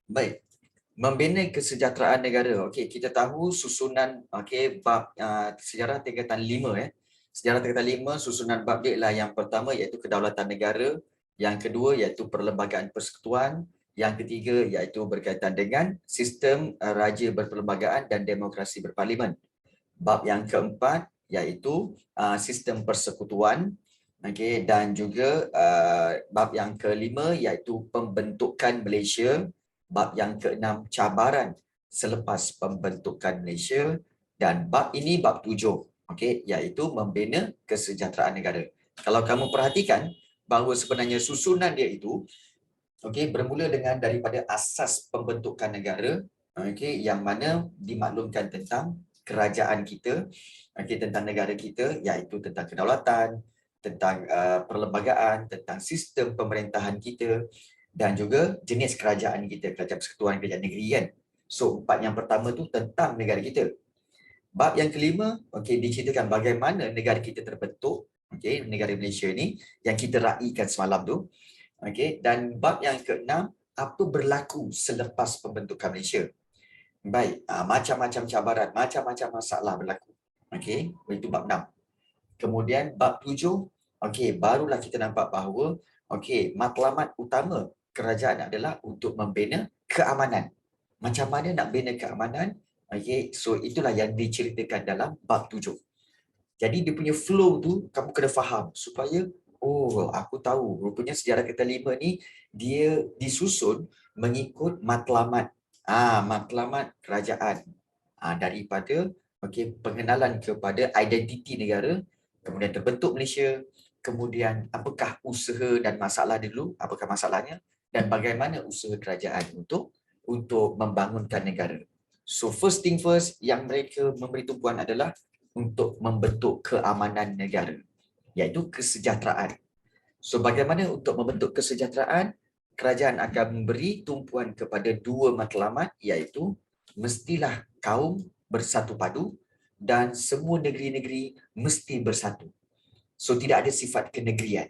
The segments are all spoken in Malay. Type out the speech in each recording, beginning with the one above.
Baik. Membina kesejahteraan negara. Okey, kita tahu susunan bab sejarah tingkatan 5 Sejarah tingkatan 5 susunan bab dia ialah yang pertama iaitu kedaulatan negara, yang kedua iaitu perlembagaan persekutuan, yang ketiga iaitu berkaitan dengan sistem raja berperlembagaan dan demokrasi berparlimen. Bab yang keempat iaitu sistem persekutuan, dan juga bab yang kelima iaitu pembentukan Malaysia. Bab yang keenam cabaran selepas pembentukan Malaysia, dan bab ini bab 7, iaitu membina kesejahteraan negara. Kalau kamu perhatikan bahawa sebenarnya susunan dia itu bermula dengan daripada asas pembentukan negara, yang mana dimaklumkan tentang kerajaan kita, tentang negara kita, iaitu tentang kedaulatan, tentang perlembagaan, tentang sistem pemerintahan kita, dan juga jenis kerajaan kita, kerajaan persekutuan, kerajaan negeri kan. So, empat yang pertama tu tentang negara kita. Bab yang kelima, diceritakan bagaimana negara kita terbentuk, negara Malaysia ni, yang kita raikan semalam tu. Dan bab yang keenam, apa berlaku selepas pembentukan Malaysia. Baik, macam-macam cabaran, macam-macam masalah berlaku. Itu bab 6. Kemudian bab 7, barulah kita nampak bahawa matlamat utama kerajaan adalah untuk membina keamanan. Macam mana nak bina keamanan? So itulah yang diceritakan dalam bab 7. Jadi dia punya flow tu kamu kena faham supaya aku tahu rupanya sejarah kita 5 ni dia disusun mengikut matlamat matlamat kerajaan daripada pengenalan kepada identiti negara, kemudian terbentuk Malaysia, kemudian apakah usaha dan masalah dulu, apakah masalahnya, dan bagaimana usaha kerajaan untuk membangunkan negara. So first thing first yang mereka memberi tumpuan adalah untuk membentuk keamanan negara, iaitu kesejahteraan. So bagaimana untuk membentuk kesejahteraan? Kerajaan akan memberi tumpuan kepada dua matlamat, iaitu mestilah kaum bersatu padu dan semua negeri-negeri mesti bersatu. So tidak ada sifat kenegrian.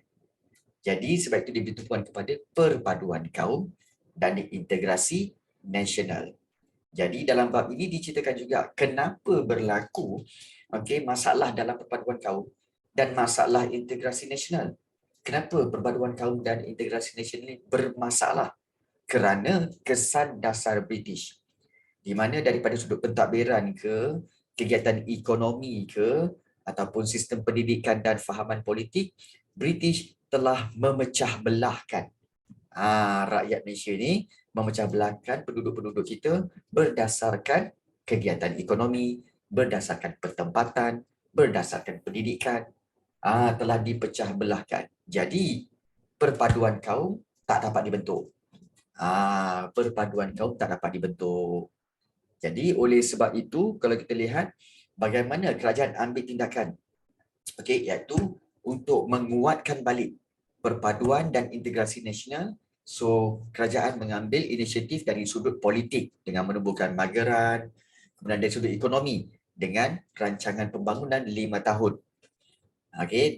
Jadi sebab itu diberi tumpuan kepada perpaduan kaum dan integrasi nasional. Jadi dalam bab ini diceritakan juga kenapa berlaku masalah dalam perpaduan kaum dan masalah integrasi nasional. Kenapa perpaduan kaum dan integrasi nasional ini bermasalah? Kerana kesan dasar British. Di mana daripada sudut pentadbiran ke, kegiatan ekonomi ke, ataupun sistem pendidikan dan fahaman politik, British telah memecah belahkan rakyat Malaysia ni, memecah belahkan penduduk-penduduk kita berdasarkan kegiatan ekonomi, berdasarkan pertempatan, berdasarkan pendidikan, telah dipecah belahkan. Jadi, perpaduan kaum tak dapat dibentuk. Perpaduan kaum tak dapat dibentuk. Jadi, oleh sebab itu, kalau kita lihat bagaimana kerajaan ambil tindakan, iaitu untuk menguatkan balik perpaduan dan integrasi nasional. So, kerajaan mengambil inisiatif dari sudut politik dengan menubuhkan mageran, kemudian dari sudut ekonomi dengan rancangan pembangunan 5 tahun.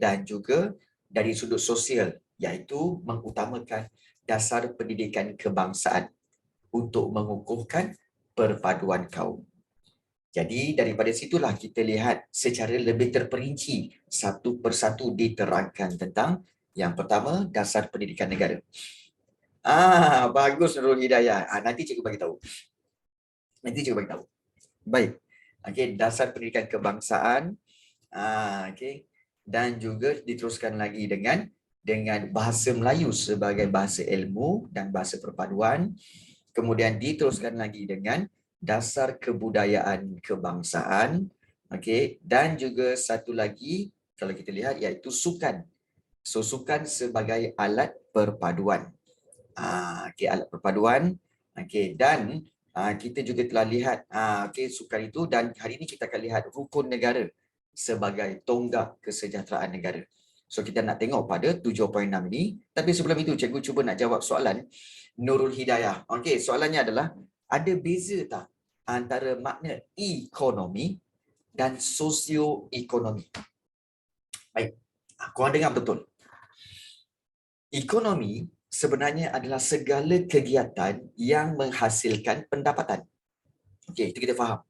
Dan juga dari sudut sosial, iaitu mengutamakan dasar pendidikan kebangsaan untuk mengukuhkan perpaduan kaum. Jadi daripada situlah kita lihat secara lebih terperinci satu persatu diterangkan tentang yang pertama, dasar pendidikan negara. Bagus Nurul Hidayah. Nanti cikgu bagi tahu. Baik. Dasar pendidikan kebangsaan. Dan juga diteruskan lagi dengan bahasa Melayu sebagai bahasa ilmu dan bahasa perpaduan. Kemudian diteruskan lagi dengan dasar kebudayaan kebangsaan, dan juga satu lagi kalau kita lihat iaitu sukan. So sukan sebagai alat perpaduan. Alat perpaduan. Dan kita juga telah lihat sukan itu, dan hari ini kita akan lihat rukun negara sebagai tonggak kesejahteraan negara. So kita nak tengok pada 7.6 ini, tapi sebelum itu cikgu cuba nak jawab soalan Nurul Hidayah. Soalannya adalah, ada beza tak antara makna ekonomi dan sosioekonomi? Baik, korang dengar betul. Ekonomi sebenarnya adalah segala kegiatan yang menghasilkan pendapatan. Okey, itu kita faham.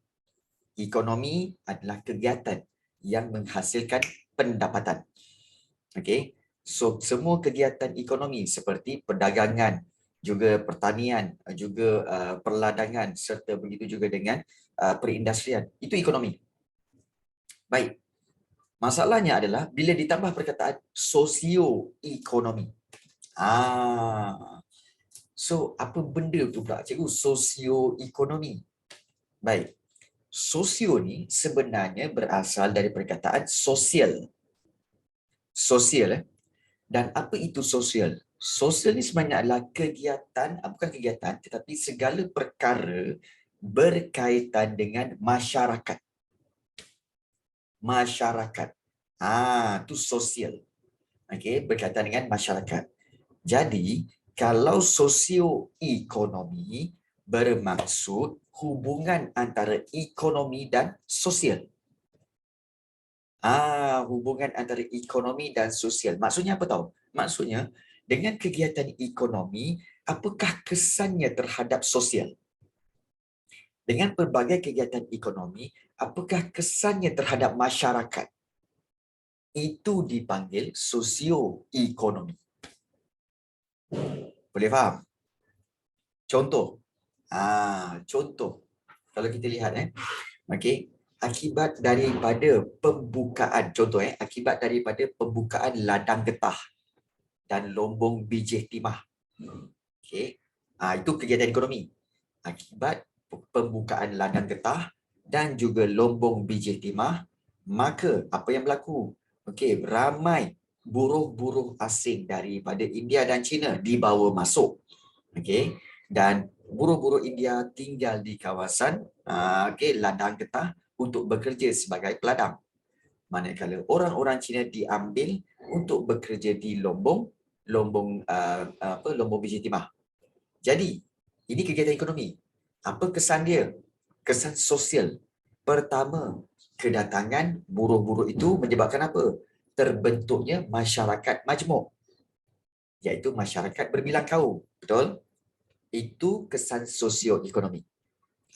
Ekonomi adalah kegiatan yang menghasilkan pendapatan. Okey. So semua kegiatan ekonomi seperti perdagangan, juga pertanian, juga perladangan serta begitu juga dengan perindustrian, itu ekonomi. Baik. Masalahnya adalah bila ditambah perkataan sosioekonomi. So apa benda tu pula cikgu, sosioekonomi? Baik. Sosio ni sebenarnya berasal dari perkataan sosial. Sosial. Dan apa itu sosial? Sosial ni sebenarnya adalah kegiatan, bukan kegiatan, tetapi segala perkara berkaitan dengan masyarakat. Masyarakat. Itu sosial. Okey, berkaitan dengan masyarakat. Jadi, kalau sosioekonomi bermaksud hubungan antara ekonomi dan sosial. Hubungan antara ekonomi dan sosial. Maksudnya apa tahu? Maksudnya, dengan kegiatan ekonomi, apakah kesannya terhadap sosial? Dengan pelbagai kegiatan ekonomi, apakah kesannya terhadap masyarakat? Itu dipanggil sosioekonomi. Boleh faham? Contoh. Contoh. Kalau kita lihat, okey, akibat daripada pembukaan, contoh akibat daripada pembukaan ladang getah dan lombong biji timah. Okey. Itu kegiatan ekonomi. Akibat pembukaan ladang getah dan juga lombong biji timah, maka apa yang berlaku? Okey, ramai buruh-buruh asing daripada India dan China dibawa masuk. Okey, dan buruh-buruh India tinggal di kawasan ladang getah untuk bekerja sebagai peladang. Manakala orang-orang Cina diambil untuk bekerja di lombong biji timah. Jadi, ini kegiatan ekonomi. Apa kesan dia? Kesan sosial. Pertama, kedatangan buruh-buruh itu menyebabkan apa? Terbentuknya masyarakat majmuk, iaitu masyarakat berbilang kaum. Betul? Itu kesan sosioekonomi.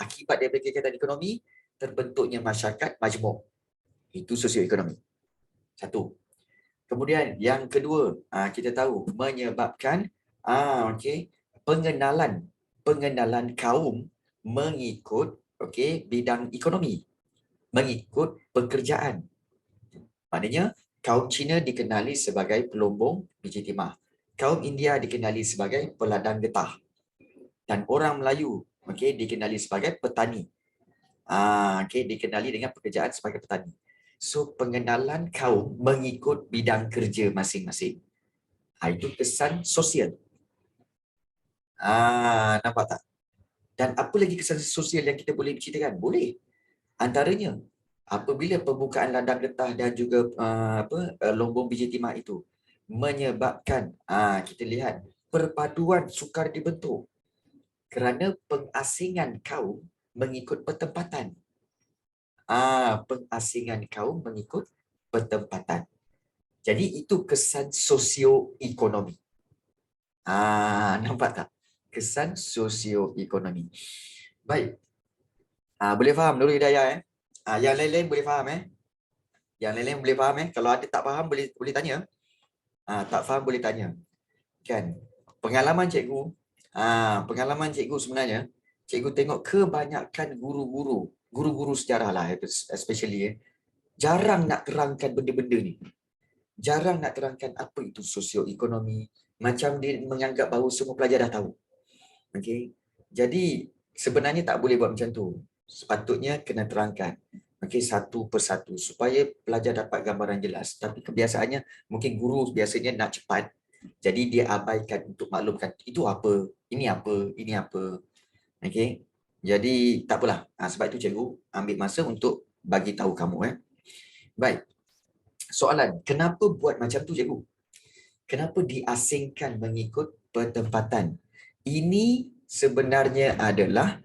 Akibat daripada kegiatan ekonomi, terbentuknya masyarakat majmuk. Itu sosioekonomi. Satu. Kemudian yang kedua, kita tahu menyebabkan pengenalan kaum mengikut bidang ekonomi, mengikut pekerjaan. Maknanya kaum Cina dikenali sebagai pelombong biji timah. Kaum India dikenali sebagai peladang getah. Dan orang Melayu dikenali sebagai petani. Dikenali dengan pekerjaan sebagai petani. So, pengenalan kaum mengikut bidang kerja masing-masing. Itu kesan sosial. Nampak tak? Dan apa lagi kesan sosial yang kita boleh ceritakan? Boleh. Antaranya, apabila pembukaan ladang getah dan juga lombong biji timah itu menyebabkan, kita lihat, perpaduan sukar dibentuk kerana pengasingan kaum mengikut pertempatan. Pengasingan kaum mengikut pertempatan. Jadi itu kesan sosioekonomi. Nampak tak? Kesan sosioekonomi. Baik. Boleh faham Nurul Hidayah yang lain-lain boleh faham Yang lain-lain boleh faham Kalau ada tak faham boleh tanya. Tak faham boleh tanya. Kan? Pengalaman cikgu sebenarnya, cikgu tengok kebanyakan guru-guru sejarah lah, especially jarang nak terangkan benda-benda ni. Jarang nak terangkan apa itu sosioekonomi. Macam dia menganggap bahawa semua pelajar dah tahu. Okey. Jadi sebenarnya tak boleh buat macam tu. Sepatutnya kena terangkan. Okey, satu persatu supaya pelajar dapat gambaran jelas. Tapi kebiasaannya mungkin guru biasanya nak cepat. Jadi dia abaikan untuk maklumkan itu apa, ini apa, ini apa. Okey. Jadi tak apalah. Sebab itu cikgu ambil masa untuk bagi tahu kamu Baik. Soalan, kenapa buat macam tu cikgu? Kenapa diasingkan mengikut pertempatan? Ini sebenarnya adalah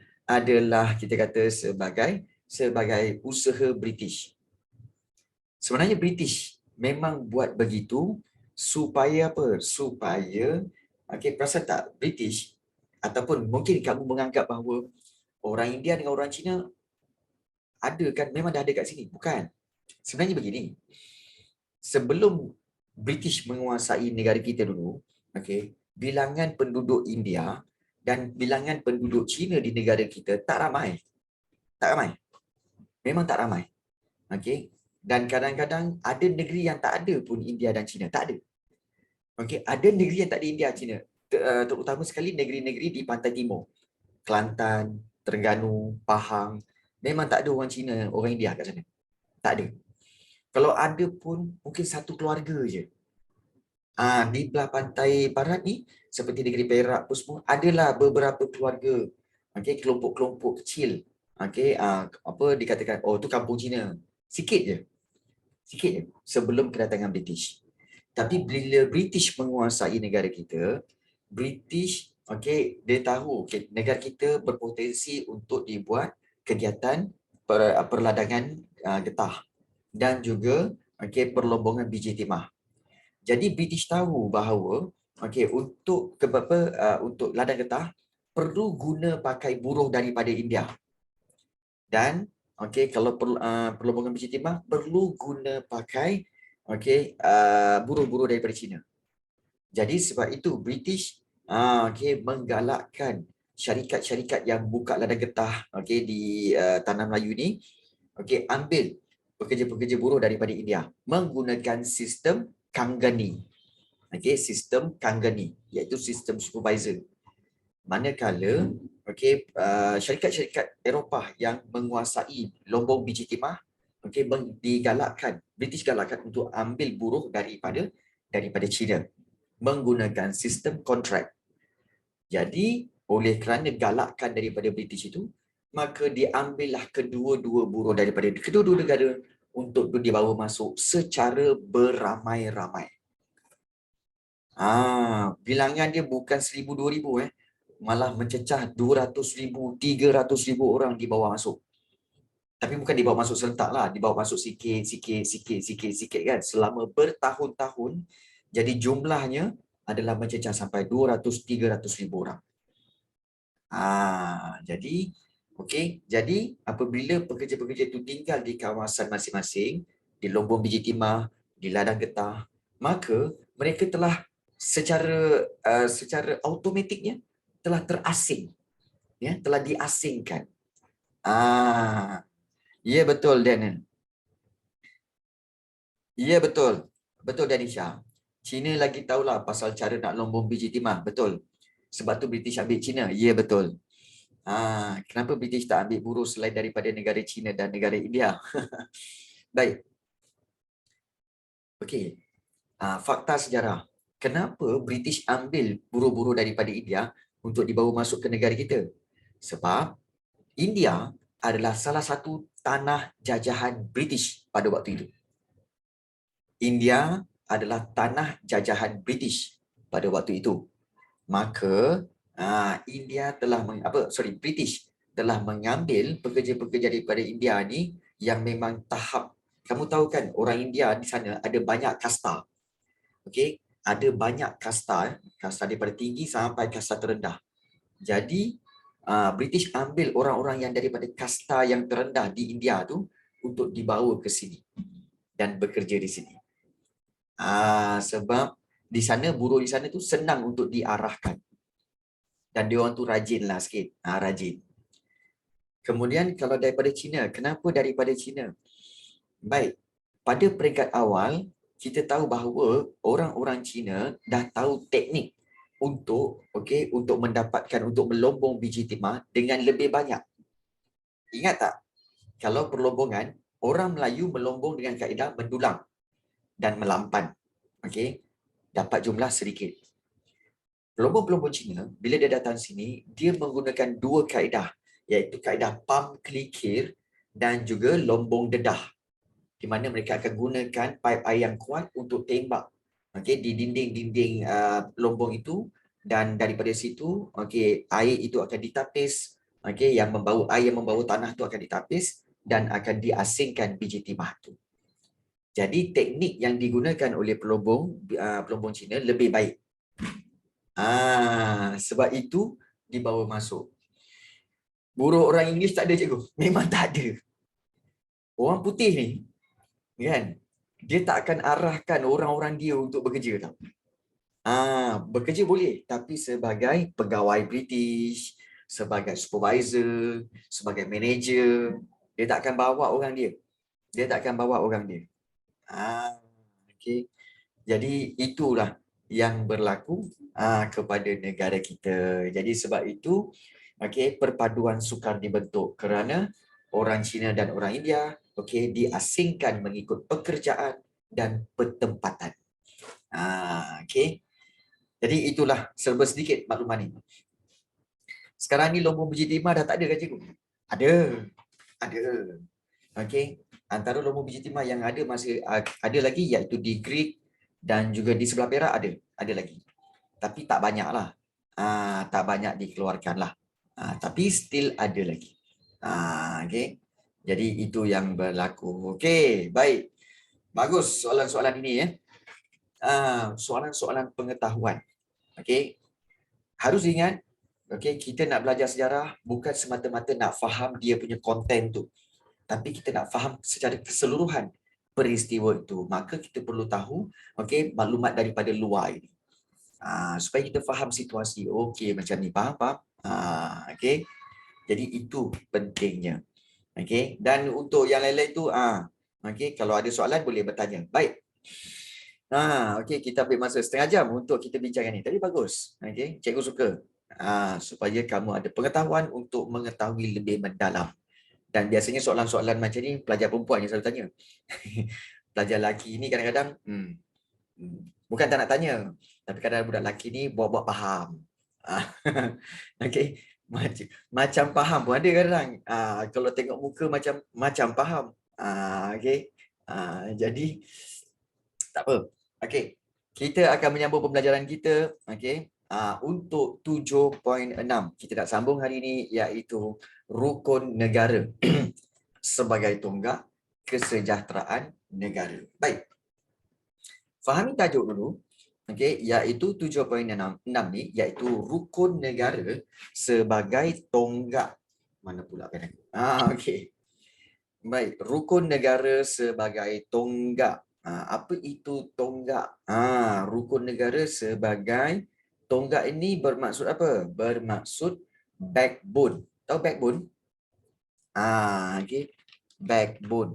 kita kata sebagai usaha British. Sebenarnya British memang buat begitu supaya apa? Supaya Okey, perasan tak British ataupun mungkin kamu menganggap bahawa orang India dengan orang Cina ada kan, memang dah ada kat sini. Bukan. Sebenarnya begini. Sebelum British menguasai negara kita dulu, okey, bilangan penduduk India dan bilangan penduduk Cina di negara kita tak ramai. Tak ramai. Memang tak ramai. Okey. Dan kadang-kadang ada negeri yang tak ada pun India dan Cina. Tak ada. Okey, ada negeri yang tak ada India dan Cina. Terutama sekali negeri-negeri di pantai timur. Kelantan, Terengganu, Pahang. Memang tak ada orang Cina, orang India kat sana. Tak ada. Kalau ada pun mungkin satu keluarga je. Di belah pantai barat ni, seperti negeri Perak pun semua, adalah beberapa keluarga, kelompok-kelompok kecil. Apa dikatakan, oh tu kampung Cina. Sikit je. Sikit je sebelum kedatangan British. Tapi bila British menguasai negara kita, British dia tahu negara kita berpotensi untuk dibuat kegiatan perladangan getah dan juga perlombongan biji timah. Jadi British tahu bahawa untuk ladang getah perlu guna pakai buruh daripada India. Dan kalau perlombongan biji timah perlu guna pakai buruh-buruh daripada China. Jadi sebab itu British menggalakkan syarikat-syarikat yang buka ladang getah di tanah Melayu ni ambil pekerja-pekerja buruh daripada India menggunakan sistem Kangani. Sistem Kangani iaitu sistem supervisor. Manakala syarikat-syarikat Eropah yang menguasai lombong biji timah British galakkan untuk ambil buruh daripada China menggunakan sistem kontrak. Jadi oleh kerana galakkan daripada British itu, maka diambillah kedua-dua buruh daripada kedua-dua negara untuk dibawa masuk secara beramai-ramai. Bilangan dia bukan 1,000, 2,000 malah mencecah 200,000, 300,000 orang dibawa masuk. Tapi bukan dibawa masuk serentak lah, dibawa masuk sikit kan, selama bertahun-tahun. Jadi jumlahnya adalah mencecah sampai 200-300,000 orang. Jadi apabila pekerja-pekerja itu tinggal di kawasan masing-masing, di lombong biji timah, di ladang getah, maka mereka telah secara automatiknya telah terasing, telah diasingkan. Ya betul, Daniel. Ya betul. Betul, Danisha. Cina lagi tahulah pasal cara nak lombong biji timah. Betul. Sebab tu British ambil Cina. Ya betul. Kenapa British tak ambil buruh selain daripada negara Cina dan negara India? Baik. Okey. Fakta sejarah. Kenapa British ambil buruh-buruh daripada India untuk dibawa masuk ke negara kita? Sebab India adalah salah satu tanah jajahan British pada waktu itu. India adalah tanah jajahan British pada waktu itu. Maka British telah mengambil pekerja-pekerja daripada India ni yang memang tahap. Kamu tahu kan orang India di sana ada banyak kasta. Ada banyak kasta daripada tinggi sampai kasta terendah. Jadi British ambil orang-orang yang daripada kasta yang terendah di India tu untuk dibawa ke sini dan bekerja di sini. Sebab di sana buruh di sana tu senang untuk diarahkan. Dan dia orang tu rajin lah sikit. Rajin. Kemudian kalau daripada China, kenapa daripada China? Baik, pada peringkat awal kita tahu bahawa orang-orang Cina dah tahu teknik untuk mendapatkan, untuk melombong biji timah dengan lebih banyak. Ingat tak? Kalau perlombongan, orang Melayu melombong dengan kaedah mendulang dan melampan. Dapat jumlah sedikit. Pelombong-pelombong Cina, bila dia datang sini, dia menggunakan dua kaedah, iaitu kaedah pam kelikir dan juga lombong dedah, di mana mereka akan gunakan paip air yang kuat untuk tembak di dinding-dinding lombong itu, dan daripada situ air itu akan ditapis, air yang membawa tanah itu akan ditapis dan akan diasingkan biji timah itu. Jadi teknik yang digunakan oleh pelombong Cina lebih baik. Sebab itu dibawa masuk. Buruh orang Inggeris tak ada, cikgu. Memang tak ada. Orang putih ni, kan, dia tak akan arahkan orang-orang dia untuk bekerja tau. Bekerja boleh, tapi sebagai pegawai British, sebagai supervisor, sebagai manager, dia tak akan bawa orang dia. Dia tak akan bawa orang dia. Okay. Jadi itulah yang berlaku kepada negara kita. Jadi sebab itu, perpaduan sukar dibentuk kerana orang Cina dan orang India diasingkan mengikut pekerjaan dan pertempatan. Jadi itulah serba sedikit makluman ni. Sekarang ni lomba biji timah dah tak ada kan, cikgu? Ada. Antara lomba biji timah yang ada masih ada lagi iaitu di Greek dan juga di sebelah Perak ada lagi. Tapi tak banyak lah. Tak banyak dikeluarkan lah. Tapi still ada lagi. Jadi itu yang berlaku. Baik. Bagus soalan-soalan ini ya. Soalan-soalan pengetahuan. Harus ingat, kita nak belajar sejarah bukan semata-mata nak faham dia punya konten tu. Tapi kita nak faham secara keseluruhan peristiwa itu. Maka kita perlu tahu maklumat daripada luar ini. Supaya kita faham situasi. Macam ni, faham? Jadi itu pentingnya. Dan untuk yang lain-lain tu, kalau ada soalan boleh bertanya. Baik. Kita ambil masa setengah jam untuk kita bincang ni. Tadi bagus. Cikgu suka. Supaya kamu ada pengetahuan untuk mengetahui lebih mendalam. Dan biasanya soalan-soalan macam ni pelajar perempuan yang selalu tanya. Pelajar lelaki ni kadang-kadang bukan tak nak tanya, tapi kadang budak lelaki ni buat-buat faham. Macam faham pun ada kadang. Kalau tengok muka macam faham. Jadi tak apa. Kita akan menyambung pembelajaran kita untuk 7.6. Kita nak sambung hari ini iaitu rukun negara sebagai tonggak kesejahteraan negara. Baik. Fahami tajuk dulu. Iaitu 7.6 ni iaitu rukun negara sebagai tonggak. Mana pula pen aku? Baik, rukun negara sebagai tonggak. Apa itu tonggak? Rukun negara sebagai tonggak ini bermaksud apa? Bermaksud backbone. Tahu backbone? Backbone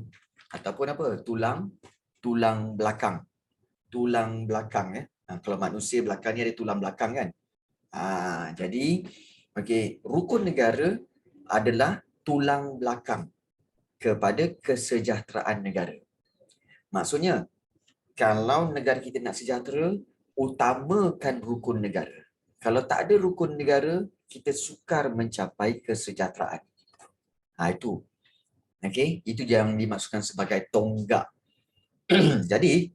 ataupun apa? Tulang belakang. Tulang belakang kalau manusia belakang ni ada tulang belakang kan? Jadi rukun negara adalah tulang belakang kepada kesejahteraan negara. Maksudnya, kalau negara kita nak sejahtera, utamakan rukun negara. Kalau tak ada rukun negara, kita sukar mencapai kesejahteraan. Itu. Itu yang dimaksudkan sebagai tonggak. Jadi,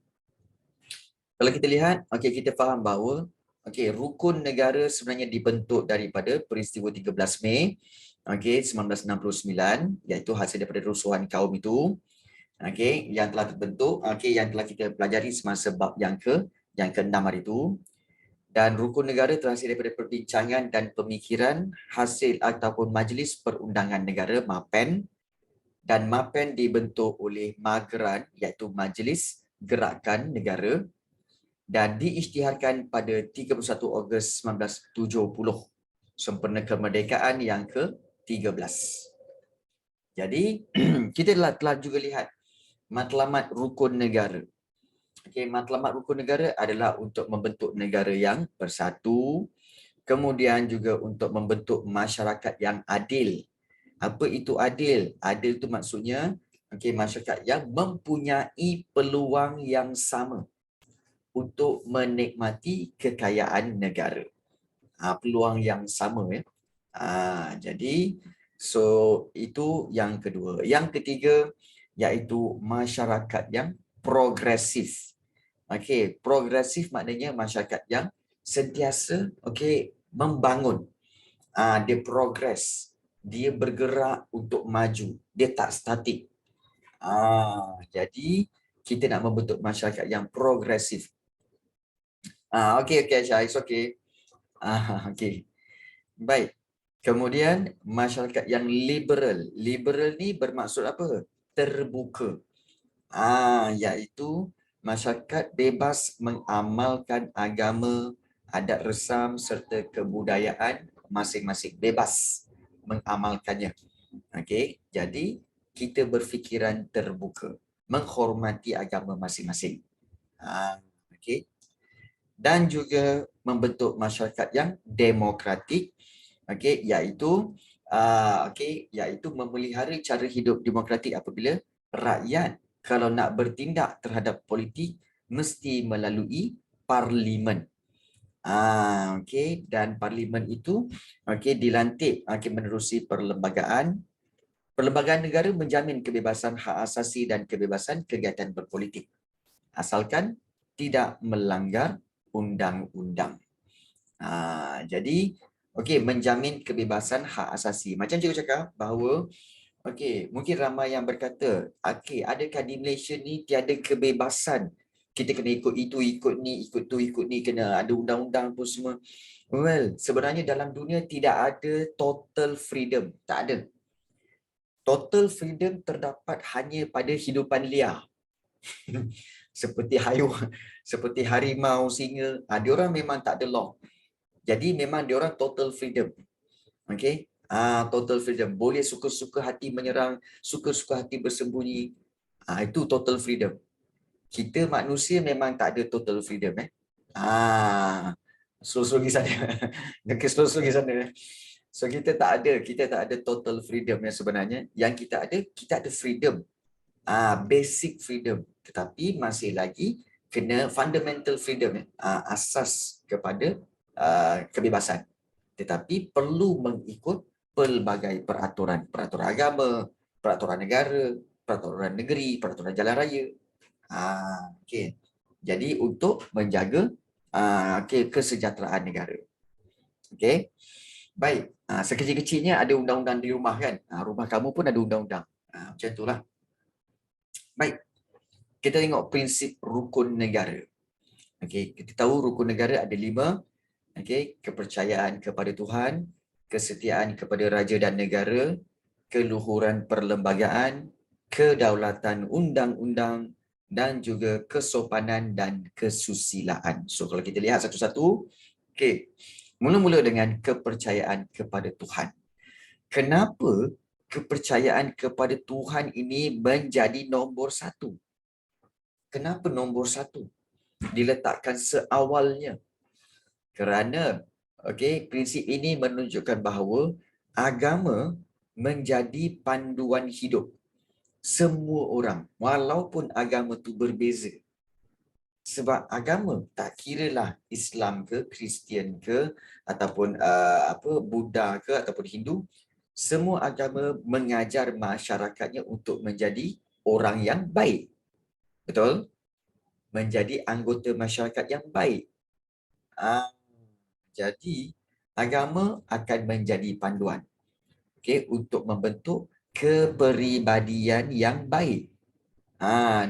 kalau kita lihat, kita faham bahawa rukun negara sebenarnya dibentuk daripada peristiwa 13 Mei 1969, iaitu hasil daripada rusuhan kaum itu. Yang telah terbentuk, yang telah kita pelajari semasa bab yang ke-6 hari itu. Dan rukun negara terhasil daripada perbincangan dan pemikiran hasil ataupun Majlis Perundangan Negara MAPEN, dan MAPEN dibentuk oleh MAGRAN iaitu Majlis Gerakan Negara dan diisytiharkan pada 31 Ogos 1970, sempena kemerdekaan yang ke-13. Jadi kita telah juga lihat matlamat rukun negara. Matlamat rukun negara adalah untuk membentuk negara yang bersatu, kemudian juga untuk membentuk masyarakat yang adil. Apa itu adil? Adil itu maksudnya masyarakat yang mempunyai peluang yang sama untuk menikmati kekayaan negara. Peluang yang sama jadi itu yang kedua. Yang ketiga iaitu masyarakat yang progresif. Progresif maknanya masyarakat yang sentiasa membangun. Dia progress, dia bergerak untuk maju, dia tak statik. Jadi kita nak membentuk masyarakat yang progresif. Aisyah, it's okay. Okey. Baik. Kemudian masyarakat yang liberal. Liberal ni bermaksud apa? Terbuka. Iaitu masyarakat bebas mengamalkan agama, adat resam serta kebudayaan masing-masing. Bebas mengamalkannya. Okey. Jadi kita berfikiran terbuka, menghormati agama masing-masing. Okey. Dan juga membentuk masyarakat yang demokratik, okey, iaitu memelihara cara hidup demokratik apabila rakyat kalau nak bertindak terhadap politik mesti melalui parlimen. Okey, dan parlimen itu dilantik menerusi perlembagaan. Perlembagaan negara menjamin kebebasan hak asasi dan kebebasan kegiatan berpolitik asalkan tidak melanggar undang-undang. Jadi menjamin kebebasan hak asasi. Macam cikgu cakap bahawa mungkin ramai yang berkata, adakah di Malaysia ni tiada kebebasan? Kita kena ikut itu, ikut ni, ikut tu, ikut ni, kena ada undang-undang pun semua. Well, sebenarnya dalam dunia tidak ada total freedom. Tak ada. Total freedom terdapat hanya pada hidupan liar. Seperti haiwan, seperti harimau, singa, diorang memang tak ada law. Jadi memang diorang total freedom. Okey. Total freedom. Boleh suka-suka hati menyerang, suka-suka hati bersembunyi. Itu total freedom. Kita manusia memang tak ada total freedom slow-slow pergi sana. Slow-slow pergi sana. So kita tak ada total freedom yang sebenarnya. Yang kita ada freedom. Basic freedom, tetapi masih lagi kena fundamental freedom, asas kepada kebebasan, tetapi perlu mengikut pelbagai peraturan agama, peraturan negara, peraturan negeri, peraturan jalan raya. Jadi untuk menjaga kesejahteraan negara. Baik, sekecil-kecilnya ada undang-undang di rumah kan, rumah kamu pun ada undang-undang, macam itulah. Baik, kita tengok prinsip rukun negara. Kita tahu rukun negara ada 5. Kepercayaan kepada Tuhan, kesetiaan kepada raja dan negara, keluhuran perlembagaan, kedaulatan undang-undang, dan juga kesopanan dan kesusilaan. So kalau kita lihat satu-satu, mula-mula dengan kepercayaan kepada Tuhan. Kenapa kepercayaan kepada Tuhan ini menjadi nombor 1? Kenapa nombor 1 diletakkan seawalnya? Kerana prinsip ini menunjukkan bahawa agama menjadi panduan hidup semua orang, walaupun agama itu berbeza. Sebab agama tak kiralah Islam ke, Kristian ke, ataupun Buddha ke, ataupun Hindu, semua agama mengajar masyarakatnya untuk menjadi orang yang baik. Betul? Menjadi anggota masyarakat yang baik. Jadi, agama akan menjadi panduan untuk membentuk kepribadian yang baik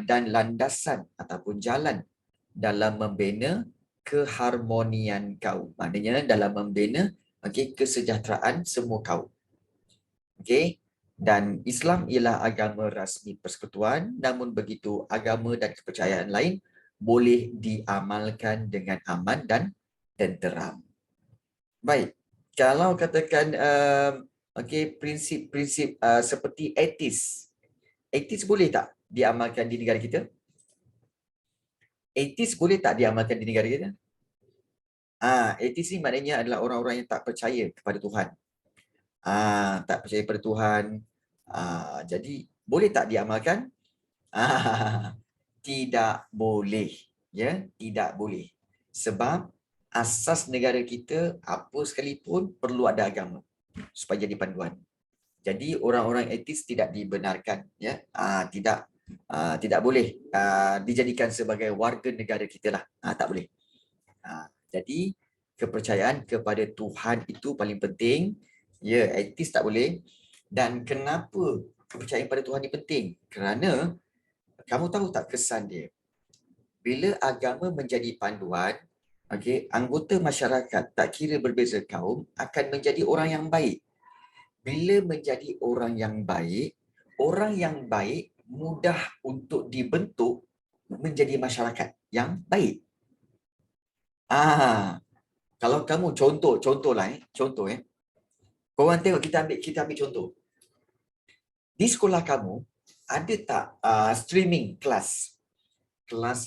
dan landasan ataupun jalan dalam membina keharmonian kaum. Maknanya dalam membina kesejahteraan semua kaum. Dan Islam ialah agama rasmi persekutuan, namun begitu agama dan kepercayaan lain boleh diamalkan dengan aman dan tenteram. Baik, kalau katakan prinsip-prinsip seperti etis. Etis boleh tak diamalkan di negara kita? Etis boleh tak diamalkan di negara kita? Etis ni maknanya adalah orang-orang yang tak percaya kepada Tuhan. Tak percaya kepada Tuhan. Jadi boleh tak diamalkan? Tidak boleh. Ya, tidak boleh. Sebab asas negara kita apa sekalipun perlu ada agama supaya jadi panduan. Jadi orang-orang etis tidak dibenarkan, ya, tidak boleh dijadikan sebagai warga negara kita lah, tak boleh. Jadi kepercayaan kepada Tuhan itu paling penting, ya, etis tak boleh. Dan kenapa kepercayaan pada Tuhan ini penting? Kerana kamu tahu tak kesan dia? Bila agama menjadi panduan, okey, anggota masyarakat tak kira berbeza kaum akan menjadi orang yang baik. Bila menjadi orang yang baik mudah untuk dibentuk menjadi masyarakat yang baik. Kalau kamu contoh korang tengok kita ambil contoh. Di sekolah kamu ada tak streaming kelas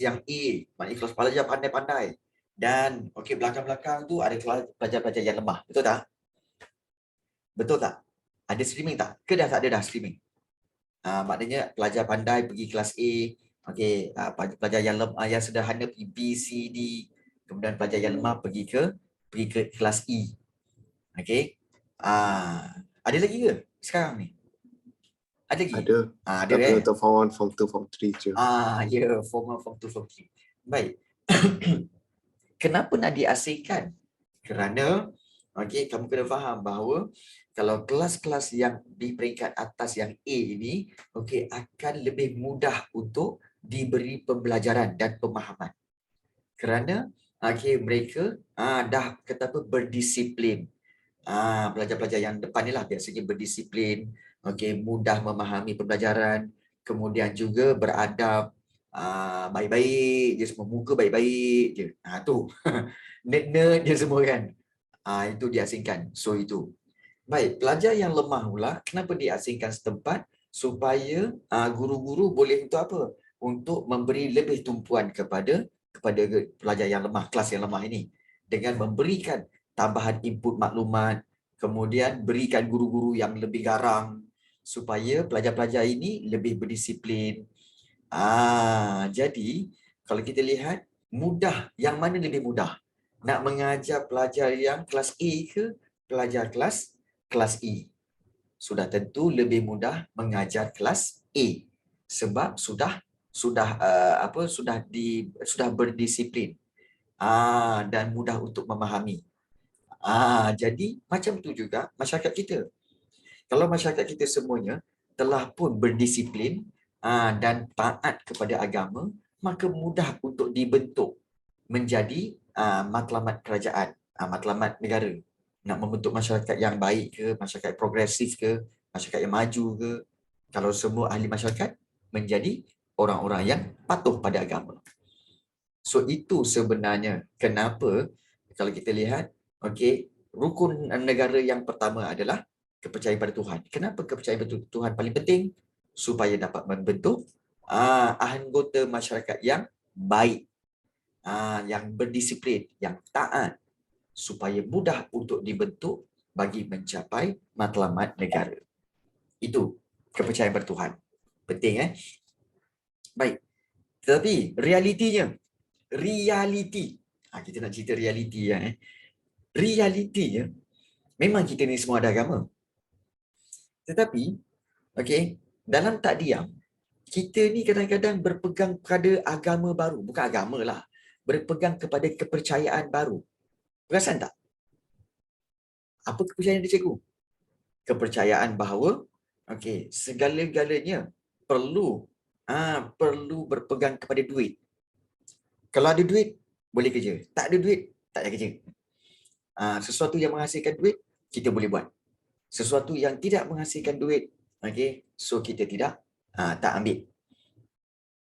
yang A, maknanya kelas pelajar pandai-pandai, dan okey belakang-belakang tu ada kelas pelajar-pelajar yang lemah, betul tak? Betul tak? Ada streaming tak? Ke dah tak ada dah streaming? Maknanya pelajar pandai pergi kelas A, okey, pelajar yang sederhana pergi B, C, D, kemudian pelajar yang lemah pergi ke kelas E. Okey. Ada lagi ke sekarang ni? Ada lagi? Ada. Ada Tapi untuk form 1, form 2, form 3 je. Ya, form 1, form 2, form 3. Baik. Kenapa nak diasingkan? Kerana kamu kena faham bahawa kalau kelas-kelas yang di peringkat atas yang A ini akan lebih mudah untuk diberi pembelajaran dan pemahaman. Kerana mereka dah kata apa, berdisiplin. Pelajar-pelajar yang depan ni lah biasanya berdisiplin, mudah memahami pembelajaran, kemudian juga beradab, baik-baik je semua, muka baik-baik je. Tu nerd-nerd je semua kan. Itu diasingkan. So itu. Baik, pelajar yang lemah pula, kenapa diasingkan setempat? Supaya guru-guru boleh untuk apa? Untuk memberi lebih tumpuan kepada pelajar yang lemah, kelas yang lemah ini. Dengan memberikan tambahan input maklumat, kemudian berikan guru-guru yang lebih garang, supaya pelajar-pelajar ini lebih berdisiplin. Jadi, kalau kita lihat, mudah, yang mana lebih mudah? Nak mengajar pelajar yang kelas A ke pelajar kelas E? Sudah tentu lebih mudah mengajar kelas A sebab sudah berdisiplin dan mudah untuk memahami. Jadi macam tu juga masyarakat kita. Kalau masyarakat kita semuanya telah pun berdisiplin dan taat kepada agama, maka mudah untuk dibentuk menjadi matlamat kerajaan, matlamat negara. Nak membentuk masyarakat yang baik ke, masyarakat progresif ke, masyarakat yang maju ke, kalau semua ahli masyarakat menjadi orang-orang yang patuh pada agama. So itu sebenarnya kenapa kalau kita lihat, rukun negara yang pertama adalah kepercayaan pada Tuhan. Kenapa kepercayaan pada Tuhan paling penting? Supaya dapat membentuk anggota masyarakat yang baik, yang berdisiplin, yang taat, supaya mudah untuk dibentuk bagi mencapai matlamat negara. Itu kepercayaan pada Tuhan. Penting Baik. Tetapi realitinya, kita nak cerita realiti realitinya memang kita ni semua ada agama. Tetapi dalam tak diam, kita ni kadang-kadang berpegang pada agama baru, bukan agama lah, berpegang kepada kepercayaan baru. Perasan tak? Apa kepercayaan dia, cikgu? Kepercayaan bahawa segala-galanya perlu berpegang kepada duit. Kalau ada duit, boleh kerja. Tak ada duit, tak ada kerja. Sesuatu yang menghasilkan duit, kita boleh buat. Sesuatu yang tidak menghasilkan duit, so kita tak ambil.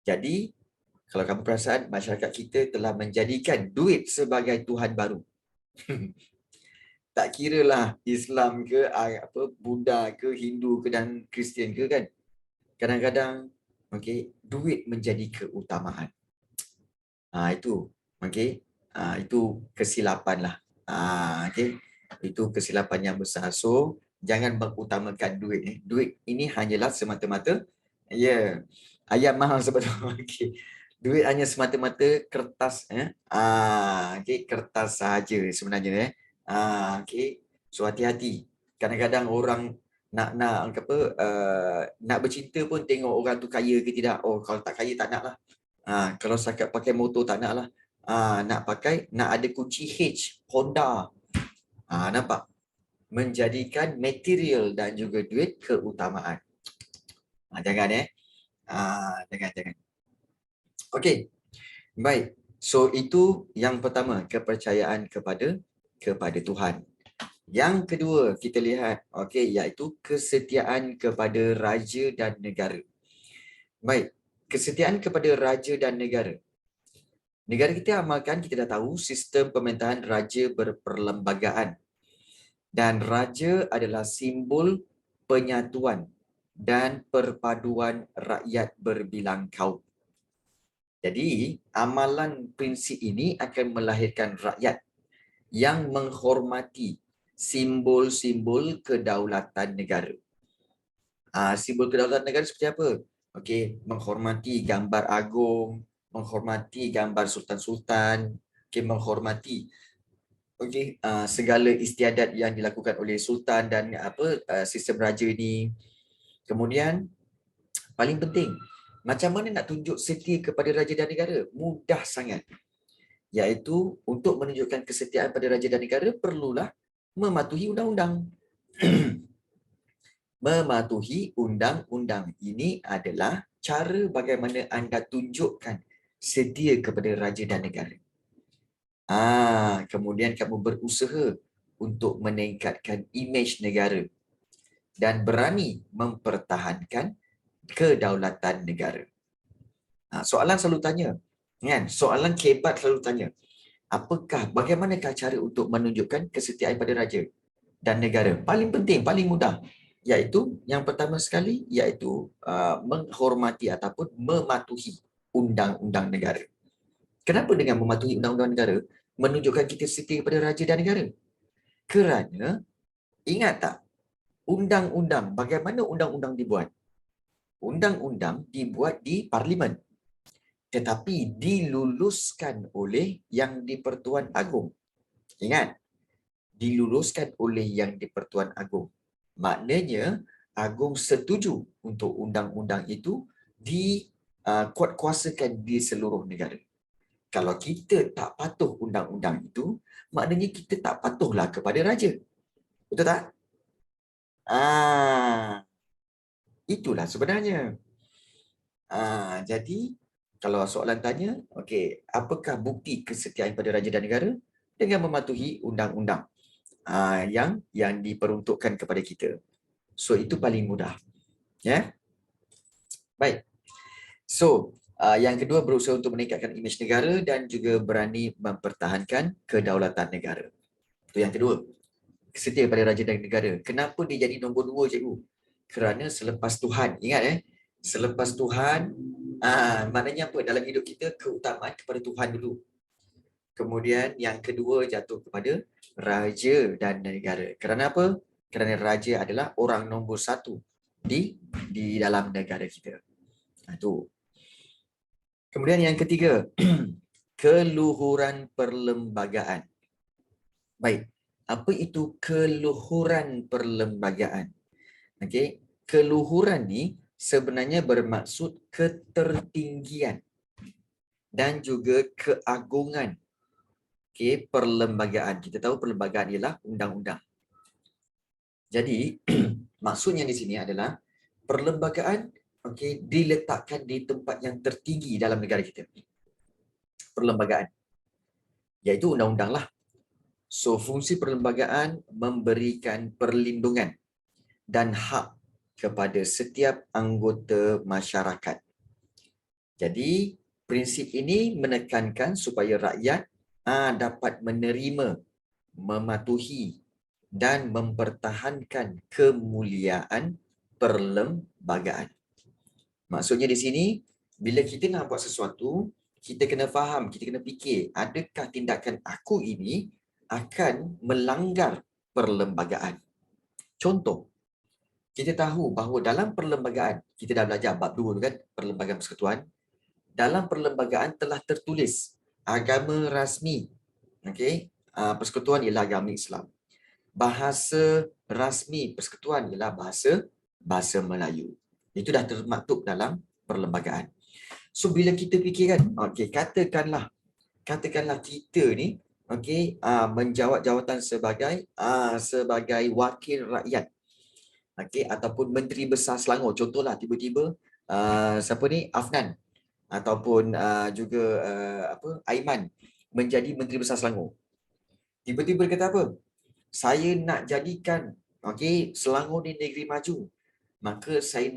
Jadi, kalau kamu perasan, masyarakat kita telah menjadikan duit sebagai Tuhan baru. Tak kiralah Islam ke, Buddha ke, Hindu ke dan Kristian ke kan. Kadang-kadang duit menjadi keutamaan. Itu itu kesilapan lah. Itu kesilapan yang besar. So jangan mengutamakan duit. Duit ini hanyalah semata-mata ayam mahal sebab tu. Duit hanya semata-mata kertas kertas sahaja sebenarnya So hati-hati. Kadang-kadang orang nak bercinta pun tengok orang tu kaya ke tidak. Oh, kalau tak kaya tak nak lah. Kalau setakat pakai motor tak nak lah. Nak ada kunci H Honda. Nampak? Menjadikan material dan juga duit keutamaan. Jangan Jangan. Okey. Baik. So itu yang pertama, kepercayaan kepada Tuhan. Yang kedua kita lihat, okey, iaitu kesetiaan kepada raja dan negara. Baik, kesetiaan kepada raja dan negara. Negara kita amalkan, kita dah tahu sistem pemerintahan raja berperlembagaan. Dan raja adalah simbol penyatuan dan perpaduan rakyat berbilang kaum. Jadi, amalan prinsip ini akan melahirkan rakyat yang menghormati simbol-simbol kedaulatan negara. Simbol kedaulatan negara seperti apa? Okey, menghormati gambar agung, menghormati gambar sultan-sultan, menghormati segala istiadat yang dilakukan oleh sultan dan sistem raja ini. Kemudian paling penting, macam mana nak tunjuk setia kepada raja dan negara? Mudah sangat. Iaitu untuk menunjukkan kesetiaan pada raja dan negara perlulah mematuhi undang-undang. Mematuhi undang-undang ini adalah cara bagaimana anda tunjukkan setia kepada raja dan negara. Kemudian kamu berusaha untuk meningkatkan imej negara dan berani mempertahankan kedaulatan negara. Soalan selalu tanya, kan? Soalan kebat selalu tanya, bagaimanakah cara untuk menunjukkan kesetiaan pada raja dan negara? Paling penting, paling mudah, iaitu yang pertama sekali, iaitu menghormati ataupun mematuhi undang-undang negara. Kenapa dengan mematuhi undang-undang negara menunjukkan kita setia kepada raja dan negara? Kerana, ingat tak, undang-undang, bagaimana undang-undang dibuat? Undang-undang dibuat di parlimen, tetapi diluluskan oleh Yang di-Pertuan Agong. Ingat, diluluskan oleh Yang di-Pertuan Agong. Maknanya, Agong setuju untuk undang-undang itu dikuatkuasakan di seluruh negara. Kalau kita tak patuh undang-undang itu, maknanya kita tak patuhlah kepada raja. Betul tak? Itulah sebenarnya. Jadi, kalau soalan tanya, okey, apakah bukti kesetiaan pada raja dan negara? Dengan mematuhi undang-undang yang diperuntukkan kepada kita. So, itu paling mudah. Ya? Baik. So, yang kedua, berusaha untuk meningkatkan imej negara dan juga berani mempertahankan kedaulatan negara. Itu yang kedua. Setia pada raja dan negara. Kenapa dia jadi nombor 2, cikgu? Kerana selepas Tuhan, ingat selepas Tuhan, maknanya apa? Dalam hidup kita, keutamaan kepada Tuhan dulu. Kemudian yang kedua jatuh kepada raja dan negara. Kerana apa? Kerana raja adalah orang nombor 1 di dalam negara kita. Itu. Kemudian yang ketiga, keluhuran perlembagaan. Baik, apa itu keluhuran perlembagaan? Okey, keluhuran ni sebenarnya bermaksud ketertinggian dan juga keagungan perlembagaan. Kita tahu perlembagaan ialah undang-undang. Jadi, maksudnya di sini adalah perlembagaan diletakkan di tempat yang tertinggi dalam negara kita. Perlembagaan, iaitu undang-undang lah. So, fungsi perlembagaan memberikan perlindungan dan hak kepada setiap anggota masyarakat. Jadi, prinsip ini menekankan supaya rakyat dapat menerima, mematuhi dan mempertahankan kemuliaan perlembagaan. Maksudnya di sini, bila kita nak buat sesuatu, kita kena faham, kita kena fikir, adakah tindakan aku ini akan melanggar perlembagaan? Contoh, kita tahu bahawa dalam perlembagaan, kita dah belajar bab 2 tu kan, perlembagaan persekutuan. Dalam perlembagaan telah tertulis agama rasmi, persekutuan ialah agama Islam. Bahasa rasmi persekutuan ialah bahasa Melayu. Itu dah termaktub dalam perlembagaan. So bila kita fikirkan, katakanlah kita ni menjawat jawatan sebagai wakil rakyat, ataupun Menteri Besar Selangor. Contohlah tiba-tiba siapa ni, Afnan ataupun juga Aiman menjadi Menteri Besar Selangor. Tiba-tiba dia kata apa? Saya nak jadikan Selangor ni negeri maju. Maka saya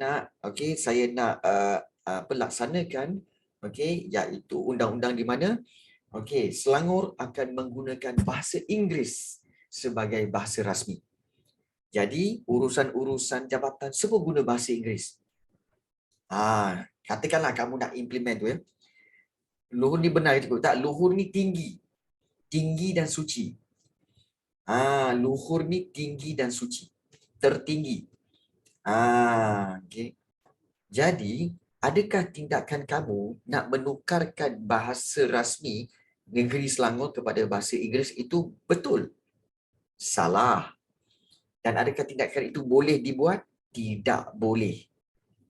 nak laksanakan iaitu undang-undang di mana Selangor akan menggunakan bahasa Inggeris sebagai bahasa rasmi. Jadi urusan-urusan jabatan semua guna bahasa Inggeris. Katakanlah kamu nak implement tu ya. Luhur ni benar itu tak? Luhur ni tinggi. Tinggi dan suci. Luhur ni tinggi dan suci. Tertinggi. Jadi, adakah tindakan kamu nak menukarkan bahasa rasmi negeri Selangor kepada bahasa Inggeris itu betul? Salah. Dan adakah tindakan itu boleh dibuat? Tidak boleh.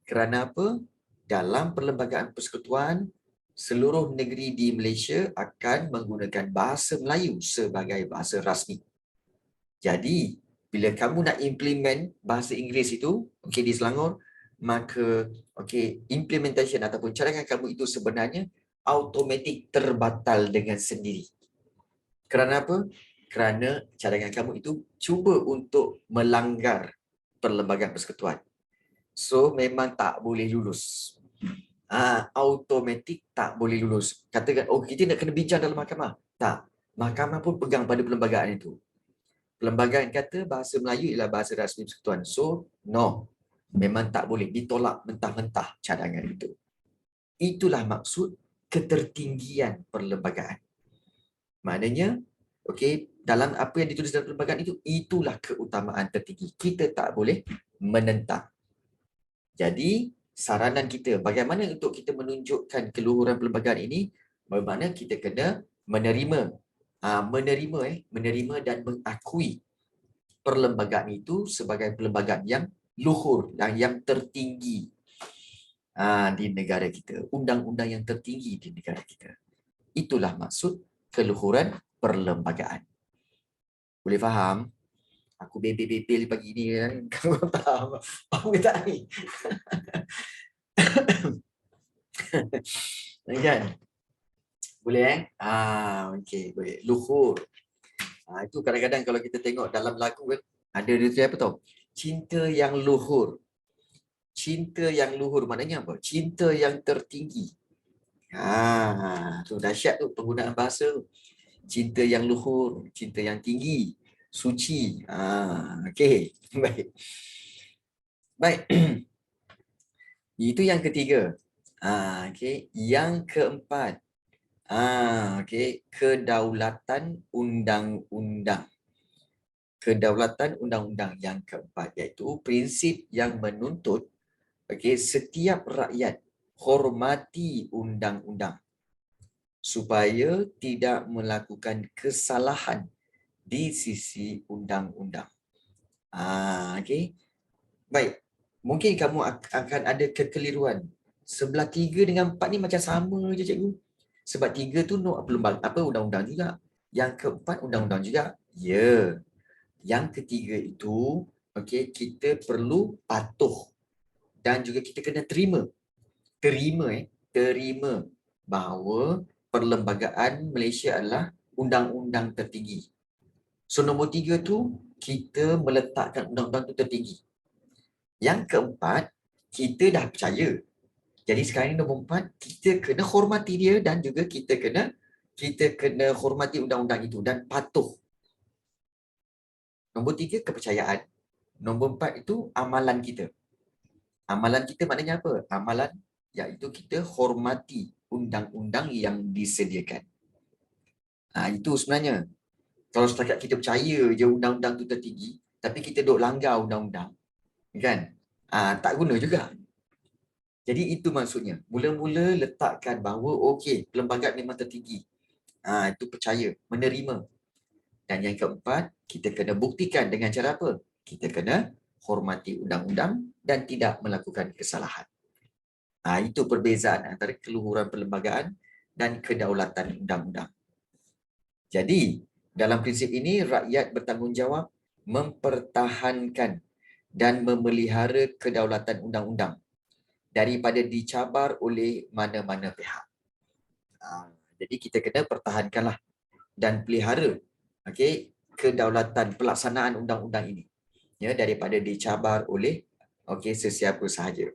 Kerana apa? Dalam Perlembagaan Persekutuan, seluruh negeri di Malaysia akan menggunakan bahasa Melayu sebagai bahasa rasmi. Jadi, bila kamu nak implement bahasa Inggeris itu di Selangor, maka implementation ataupun cadangan kamu itu sebenarnya automatik terbatal dengan sendiri. Kerana apa? Kerana cadangan kamu itu cuba untuk melanggar Perlembagaan Persekutuan. So, memang tak boleh lulus. Automatik tak boleh lulus. Katakan, kita nak kena bincang dalam mahkamah. Tak. Mahkamah pun pegang pada perlembagaan itu. Perlembagaan kata bahasa Melayu ialah bahasa rasmi persekutuan. So, no. Memang tak boleh ditolak mentah-mentah cadangan itu. Itulah maksud ketertinggian perlembagaan. Maknanya, dalam apa yang ditulis dalam perlembagaan itu, itulah keutamaan tertinggi. Kita tak boleh menentang. Jadi, saranan kita, bagaimana untuk kita menunjukkan keluhuran perlembagaan ini? Bagaimana kita kena menerima dan mengakui perlembagaan itu sebagai perlembagaan yang luhur dan yang tertinggi di negara kita. Undang-undang yang tertinggi di negara kita. Itulah maksud keluhuran perlembagaan. Boleh faham? Aku bebel-bebel pagi ni kan. Kamu faham ke tak ni? Kan? Boleh okey, boleh. Luhur. Itu kadang-kadang kalau kita tengok dalam lagu kan, ada dia apa tau? Cinta yang luhur. Cinta yang luhur maknanya apa? Cinta yang tertinggi. Tu dahsyat tu penggunaan bahasa. Cinta yang luhur, cinta yang tinggi, suci. Okey. Baik. Itu yang ketiga. Yang keempat. Kedaulatan undang-undang. Kedaulatan undang-undang yang keempat iaitu prinsip yang menuntut setiap rakyat hormati undang-undang supaya tidak melakukan kesalahan di sisi undang-undang. Baik. Mungkin kamu akan ada kekeliruan. Sebelah 3 dengan 4 ni macam sama je cikgu. Sebab 3 tu undang-undang juga. Yang keempat undang-undang juga. Ya. Yang ketiga itu kita perlu patuh dan juga kita kena terima bahawa perlembagaan Malaysia adalah undang-undang tertinggi. So nombor 3 tu kita meletakkan undang-undang tu tertinggi. Yang keempat, kita dah percaya. Jadi sekarang nombor 4, kita kena hormati dia dan juga kita kena hormati undang-undang itu dan patuh. Nombor 3, kepercayaan. Nombor 4 itu amalan kita. Amalan kita maknanya apa? Amalan iaitu kita hormati undang-undang yang disediakan. Itu sebenarnya. Kalau setakat kita percaya je undang-undang tu tertinggi, tapi kita duk langgar undang-undang, kan? Tak guna juga. Jadi itu maksudnya. Mula-mula letakkan bahawa perlembagaan memang tertinggi. Itu percaya, menerima. Dan yang keempat, kita kena buktikan dengan cara apa? Kita kena hormati undang-undang dan tidak melakukan kesalahan. Itu perbezaan antara keluhuran perlembagaan dan kedaulatan undang-undang. Jadi, dalam prinsip ini, rakyat bertanggungjawab mempertahankan dan memelihara kedaulatan undang-undang daripada dicabar oleh mana-mana pihak. Jadi kita kena pertahankanlah dan pelihara kedaulatan pelaksanaan undang-undang ini, ya, daripada dicabar oleh sesiapa sahaja.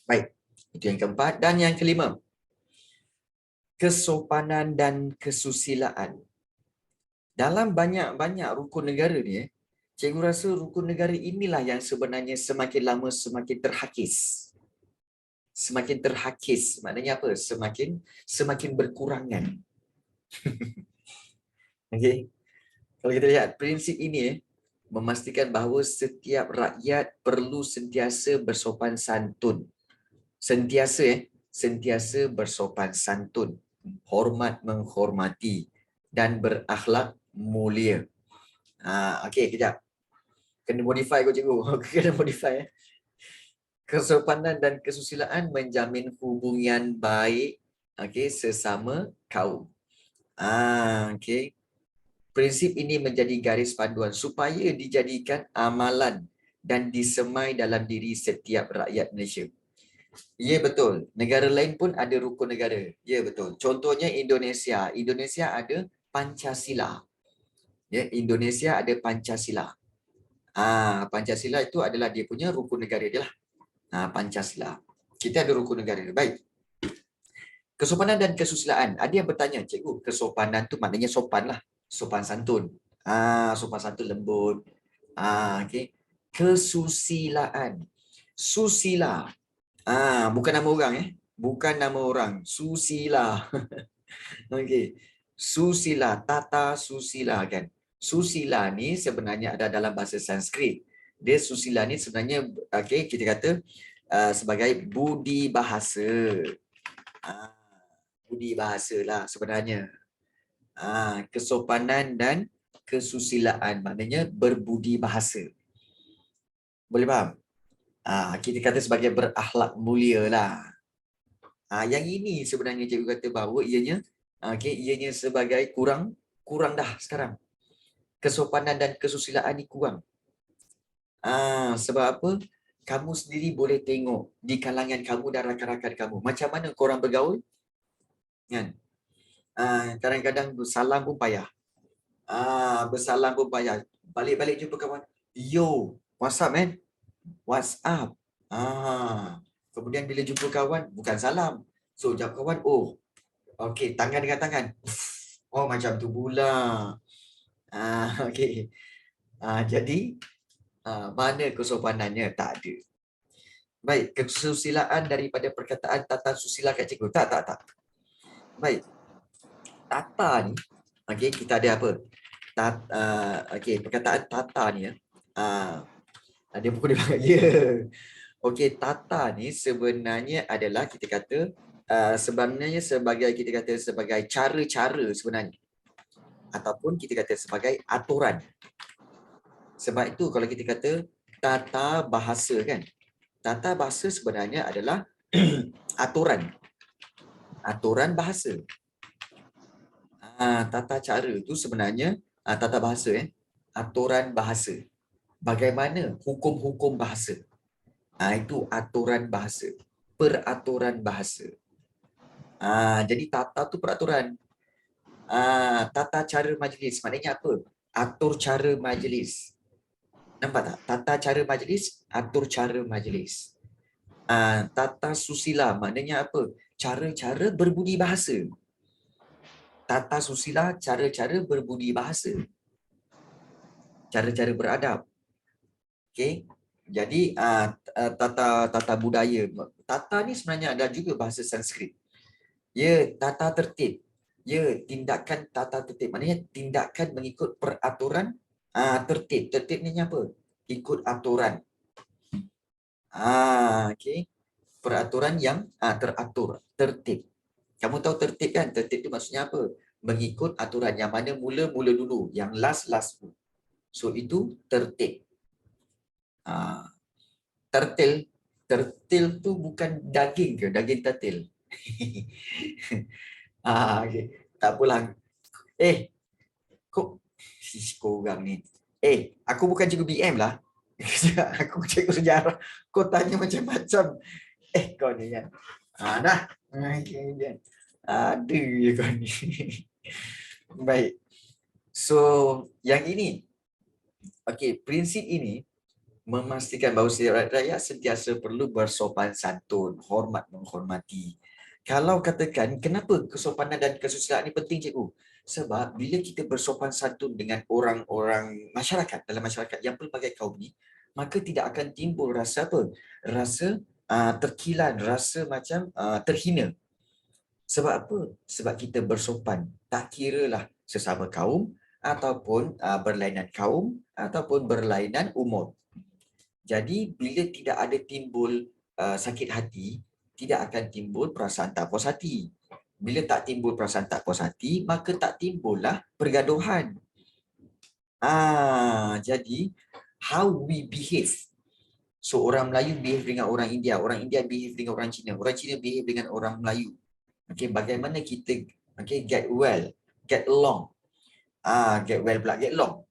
Baik, itu yang keempat. Dan yang kelima, kesopanan dan kesusilaan. Dalam banyak-banyak rukun negara ni, cikgu rasa rukun negara inilah yang sebenarnya semakin lama semakin terhakis. Semakin terhakis, maknanya apa? Semakin berkurangan. Okey. Kalau kita lihat prinsip ini memastikan bahawa setiap rakyat perlu sentiasa bersopan santun. Sentiasa bersopan santun, hormat menghormati dan berakhlak mulia. Okey, kejap. Kena modify kau cikgu. Kena modify. Kesopanan dan kesusilaan menjamin hubungan baik sesama kaum. Okey. Prinsip ini menjadi garis panduan supaya dijadikan amalan dan disemai dalam diri setiap rakyat Malaysia. Ya, betul. Negara lain pun ada rukun negara. Ya, betul. Contohnya Indonesia. Indonesia ada Pancasila. Ya, Indonesia ada Pancasila. Pancasila itu adalah dia punya rukun negara dia lah. Pancasila. Kita ada rukun negara. Baik. Kesopanan dan kesusilaan. Ada yang bertanya, cikgu, kesopanan tu maknanya sopan lah. Sopan santun. Sopan santun lembut. Okey. Kesusilaan. Susila. Bukan nama orang Bukan nama orang. Susila. Okey. Susila, tata susila kan. Susila ni sebenarnya ada dalam bahasa Sanskrit. Dia susila ni sebenarnya kita kata sebagai budi bahasa. Budi bahasa lah sebenarnya. Kesopanan dan kesusilaan maknanya berbudi bahasa. Boleh faham? Kita kata sebagai berakhlak mulia lah. Yang ini sebenarnya cikgu kata bahawa ianya sebagai kurang dah sekarang. Kesopanan dan kesusilaan ni kurang. Sebab apa? Kamu sendiri boleh tengok di kalangan kamu dan rakan-rakan kamu. Macam mana korang bergaul? Kan? Kadang-kadang bersalam pun payah. Bersalam pun payah. Balik-balik jumpa kawan. Yo, WhatsApp man. WhatsApp. Kemudian bila jumpa kawan, bukan salam. So, jawab kawan, oh, okey, tangan dengan tangan. Oh, macam tu pula. Okey. Jadi, mana kesopanannya? Tak ada. Baik, kesusilaan daripada perkataan tata susila kat cikgu. Tak. Baik. Tata ni, kita ada apa? Perkataan tata ni ada buku dia pakai. Okey, tata ni sebenarnya adalah kita kata sebenarnya sebagai cara-cara sebenarnya. Ataupun kita kata sebagai aturan. Sebab itu kalau kita kata tata bahasa kan. Tata bahasa sebenarnya adalah aturan. Aturan bahasa. Tata cara itu sebenarnya tata bahasa aturan bahasa. Bagaimana hukum-hukum bahasa. Itu aturan bahasa. Peraturan bahasa. Jadi tata tu peraturan. Tata cara majlis maknanya apa? Atur cara majlis. Nampak tak? Tata cara majlis, atur cara majlis. Tata susila maknanya apa? Cara-cara berbudi bahasa. Tata susila, cara-cara berbudi bahasa. Cara-cara beradab. Okey. Jadi tata budaya. Tata ni sebenarnya ada juga bahasa Sanskrit. Ya, tata tertib. Ya, tindakan tata tertib. Maknanya tindakan mengikut peraturan tertib. Tertib ni apa? Ikut aturan. Okey. Peraturan yang teratur, tertib. Kamu tahu tertib kan? Tertib tu maksudnya apa? Mengikut aturan yang mana mula-mula dulu, yang last. So itu tertib. Tertil tu bukan daging ke? Daging tertil. Okay. Tak apalah. Kok korang ni. Aku bukan cikgu BM lah. Aku cikgu sejarah, kau tanya macam-macam. Kau ni kan. Dah. Okay. Ada je kau ni. Baik. So, yang ini. Okey, prinsip ini memastikan bahawa setiap rakyat sentiasa perlu bersopan santun, hormat menghormati. Kalau katakan, kenapa kesopanan dan kesusilaan ini penting, cikgu? Sebab bila kita bersopan santun dengan orang-orang masyarakat, dalam masyarakat yang pelbagai kaum ni, maka tidak akan timbul rasa apa? Rasa terkilan, rasa macam terhina. Sebab apa? Sebab kita bersopan. Tak kiralah sesama kaum, ataupun berlainan kaum, ataupun berlainan umur. Jadi bila tidak ada timbul sakit hati, tidak akan timbul perasaan tak puas hati. Bila tak timbul perasaan tak puas hati, maka tak timbullah pergaduhan. Jadi how we behave. So orang Melayu behave dengan orang India behave dengan orang Cina behave dengan orang Melayu. Okay, bagaimana kita get well, get along. Get well pula, get long.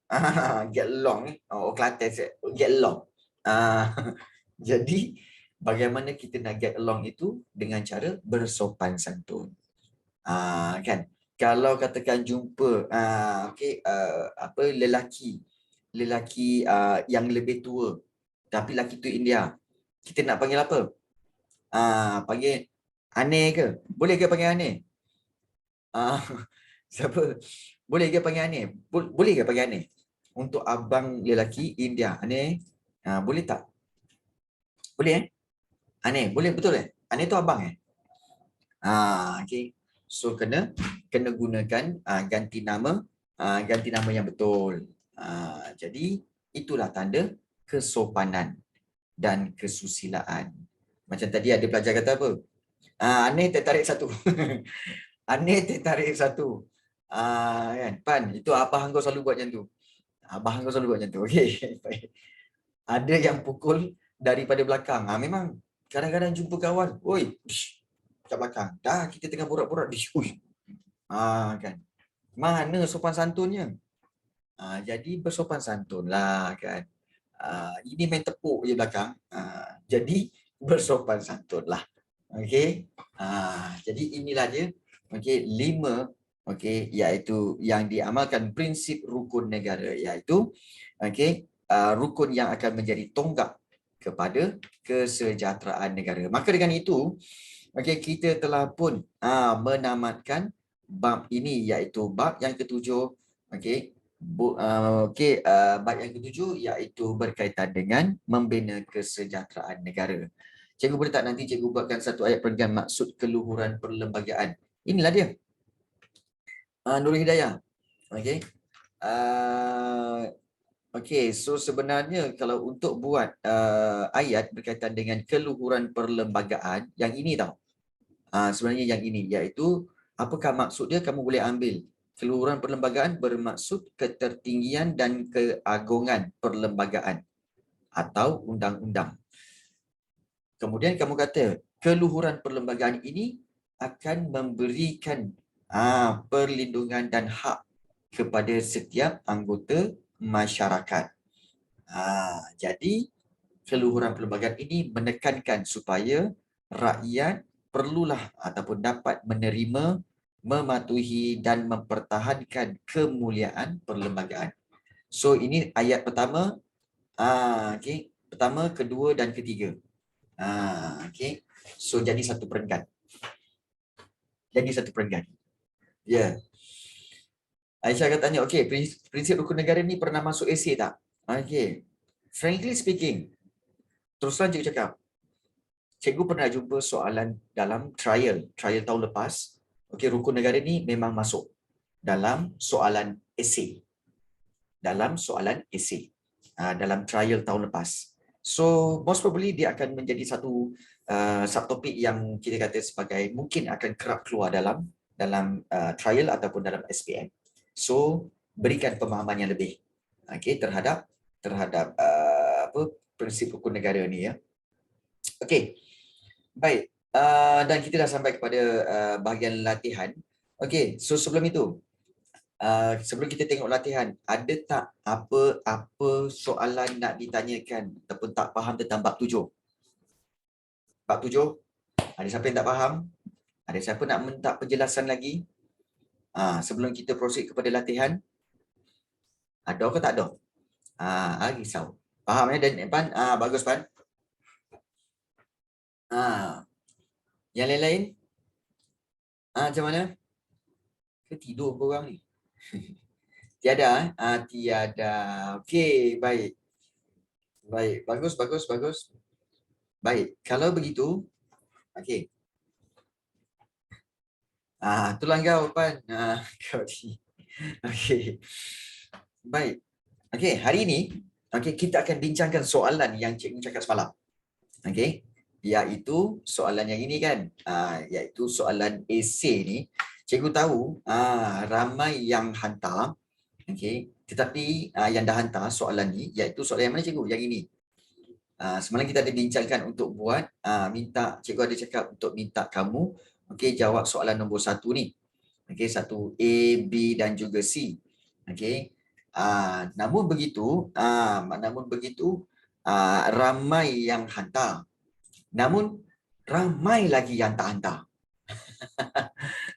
Get along. Kelantan get along. Jadi bagaimana kita nak get along itu dengan cara bersopan santun. Kan? Kalau katakan jumpa lelaki yang lebih tua, tapi lelaki tu India, kita nak panggil apa? Panggil aneh ke? Boleh ke panggil aneh? Siapa? Boleh ke panggil aneh? Boleh ke panggil aneh? Untuk abang lelaki India, aneh? Boleh tak? Boleh Aneh, boleh betul Aneh tu abang okay. So kena gunakan ganti nama yang betul. Jadi itulah tanda kesopanan dan kesusilaan. Macam tadi ada pelajar kata apa? Aneh tertarik satu. Aneh tertarik satu. Kan? Pan, itu abang kau selalu buat macam tu. Abang kau selalu buat macam tu. Okey. Ada yang pukul daripada belakang. Memang kadang-kadang jumpa kawan, oi, kat belakang. Dah kita tengah borak-borak, kan. Mana sopan santunnya? Jadi bersopan santunlah kan. Ini main tepuk je belakang. Jadi bersopan santunlah. Okey. Jadi inilah dia. Okey, 5 iaitu yang diamalkan prinsip rukun negara, iaitu rukun yang akan menjadi tonggak kepada kesejahteraan negara. Maka dengan itu, kita telah pun menamatkan bab ini, iaitu bab yang ketujuh. Bab yang ketujuh iaitu berkaitan dengan membina kesejahteraan negara. Cikgu boleh tak nanti cikgu buatkan satu ayat perenggan maksud keluhuran perlembagaan. Inilah dia. Nurul Hidayah. So sebenarnya kalau untuk buat ayat berkaitan dengan keluhuran perlembagaan, yang ini tau. Sebenarnya yang ini, iaitu apakah maksud dia, kamu boleh ambil. Keluhuran perlembagaan bermaksud ketertinggian dan keagungan perlembagaan atau undang-undang. Kemudian kamu kata, keluhuran perlembagaan ini akan memberikan perlindungan dan hak kepada setiap anggota masyarakat. Jadi, keluhuran perlembagaan ini menekankan supaya rakyat perlulah ataupun dapat menerima, mematuhi dan mempertahankan kemuliaan perlembagaan. So, ini ayat pertama, pertama, kedua dan ketiga. So, jadi satu perenggan. Ya. Aisyah akan tanya, prinsip rukun negara ni pernah masuk esei tak? Frankly speaking, terus terang cikgu cakap, cikgu pernah jumpa soalan dalam trial tahun lepas. Rukun negara ni memang masuk dalam soalan esei. Dalam trial tahun lepas. So, most probably dia akan menjadi satu subtopik yang kita kata sebagai mungkin akan kerap keluar dalam trial ataupun dalam SPM. So, berikan pemahaman yang lebih terhadap prinsip rukun negara ni ya. Baik. Dan kita dah sampai kepada bahagian latihan. So sebelum itu, sebelum kita tengok latihan, ada tak apa soalan nak ditanyakan ataupun tak faham tentang bab 7? Bab 7, ada siapa yang tak faham? Ada siapa nak minta penjelasan lagi? Sebelum kita proceed kepada latihan, ada ke tak ada? Risau. Faham dan Pan? Bagus Pan. Yang lain-lain? Macam mana? Tidur korang ni? Tiada? Tiada. Okey, baik. Baik, bagus. Baik, kalau begitu, okey. Itulah kau Pan. Kau ni. Okey. Baik. Okey, hari ini kita akan bincangkan soalan yang cikgu cakap semalam. Okey. Iaitu soalan yang ini kan. Iaitu soalan esei ni. Cikgu tahu ramai yang hantar. Okey. Tetapi yang dah hantar soalan ni iaitu soalan yang mana cikgu? Yang ini. Semalam kita ada bincangkan untuk buat cikgu ada cakap untuk minta kamu jawab soalan nombor 1 ni. Okey, 1 A, B dan juga C. Okey. Namun begitu ramai yang hantar. Namun ramai lagi yang tak hantar.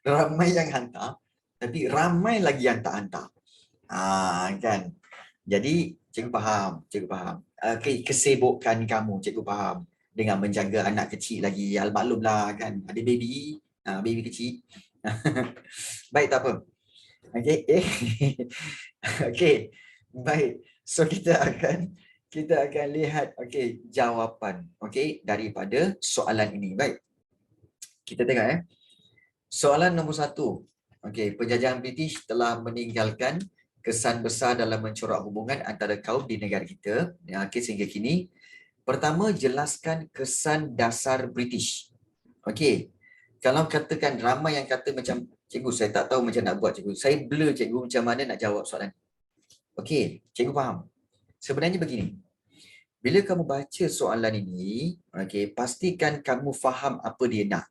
Ramai yang hantar tapi ramai lagi yang tak hantar. Kan. Jadi cikgu faham. Kesibukan kamu cikgu faham dengan menjaga anak kecil lagi. Maklumlah kan, ada baby kecil. Baik, tak apa. Okey. Baik. So kita akan lihat jawapan daripada soalan ini. Baik. Kita tengok soalan nombor 1. Penjajahan British telah meninggalkan kesan besar dalam mencorak hubungan antara kaum di negara kita sehingga kini. Pertama, jelaskan kesan dasar British. Kalau katakan ramai yang kata macam cikgu saya tak tahu macam nak buat cikgu. Saya blur cikgu macam mana nak jawab soalan. Cikgu faham. Sebenarnya begini. Bila kamu baca soalan ini, pastikan kamu faham apa dia nak.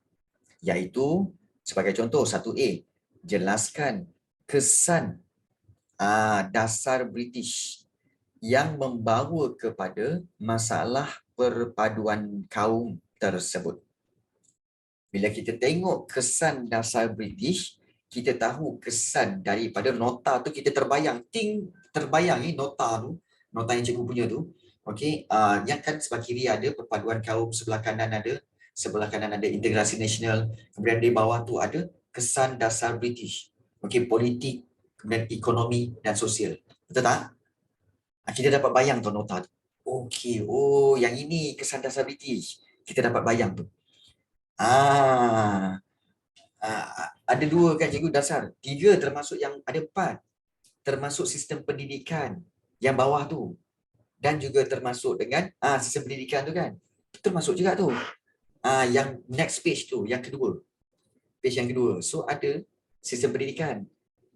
Iaitu sebagai contoh 1A, jelaskan kesan dasar British yang membawa kepada masalah perpaduan kaum tersebut. Bila kita tengok kesan dasar British, kita tahu kesan daripada nota tu kita terbayang nota yang cikgu punya tu. Yang kan sebelah kiri ada perpaduan kaum, sebelah kanan ada integrasi nasional, kemudian di bawah tu ada kesan dasar British. Politik, kemudian ekonomi dan sosial. Betul tak? Kita dapat bayang tu nota tu. Yang ini kesan dasar British. Kita dapat bayang tu. Ada 2 kan cikgu dasar. 3 termasuk yang ada 4. Termasuk sistem pendidikan yang bawah tu. Dan juga termasuk dengan sistem pendidikan tu kan. Termasuk juga tu. Yang next page tu, yang kedua. Page yang kedua. So ada sistem pendidikan.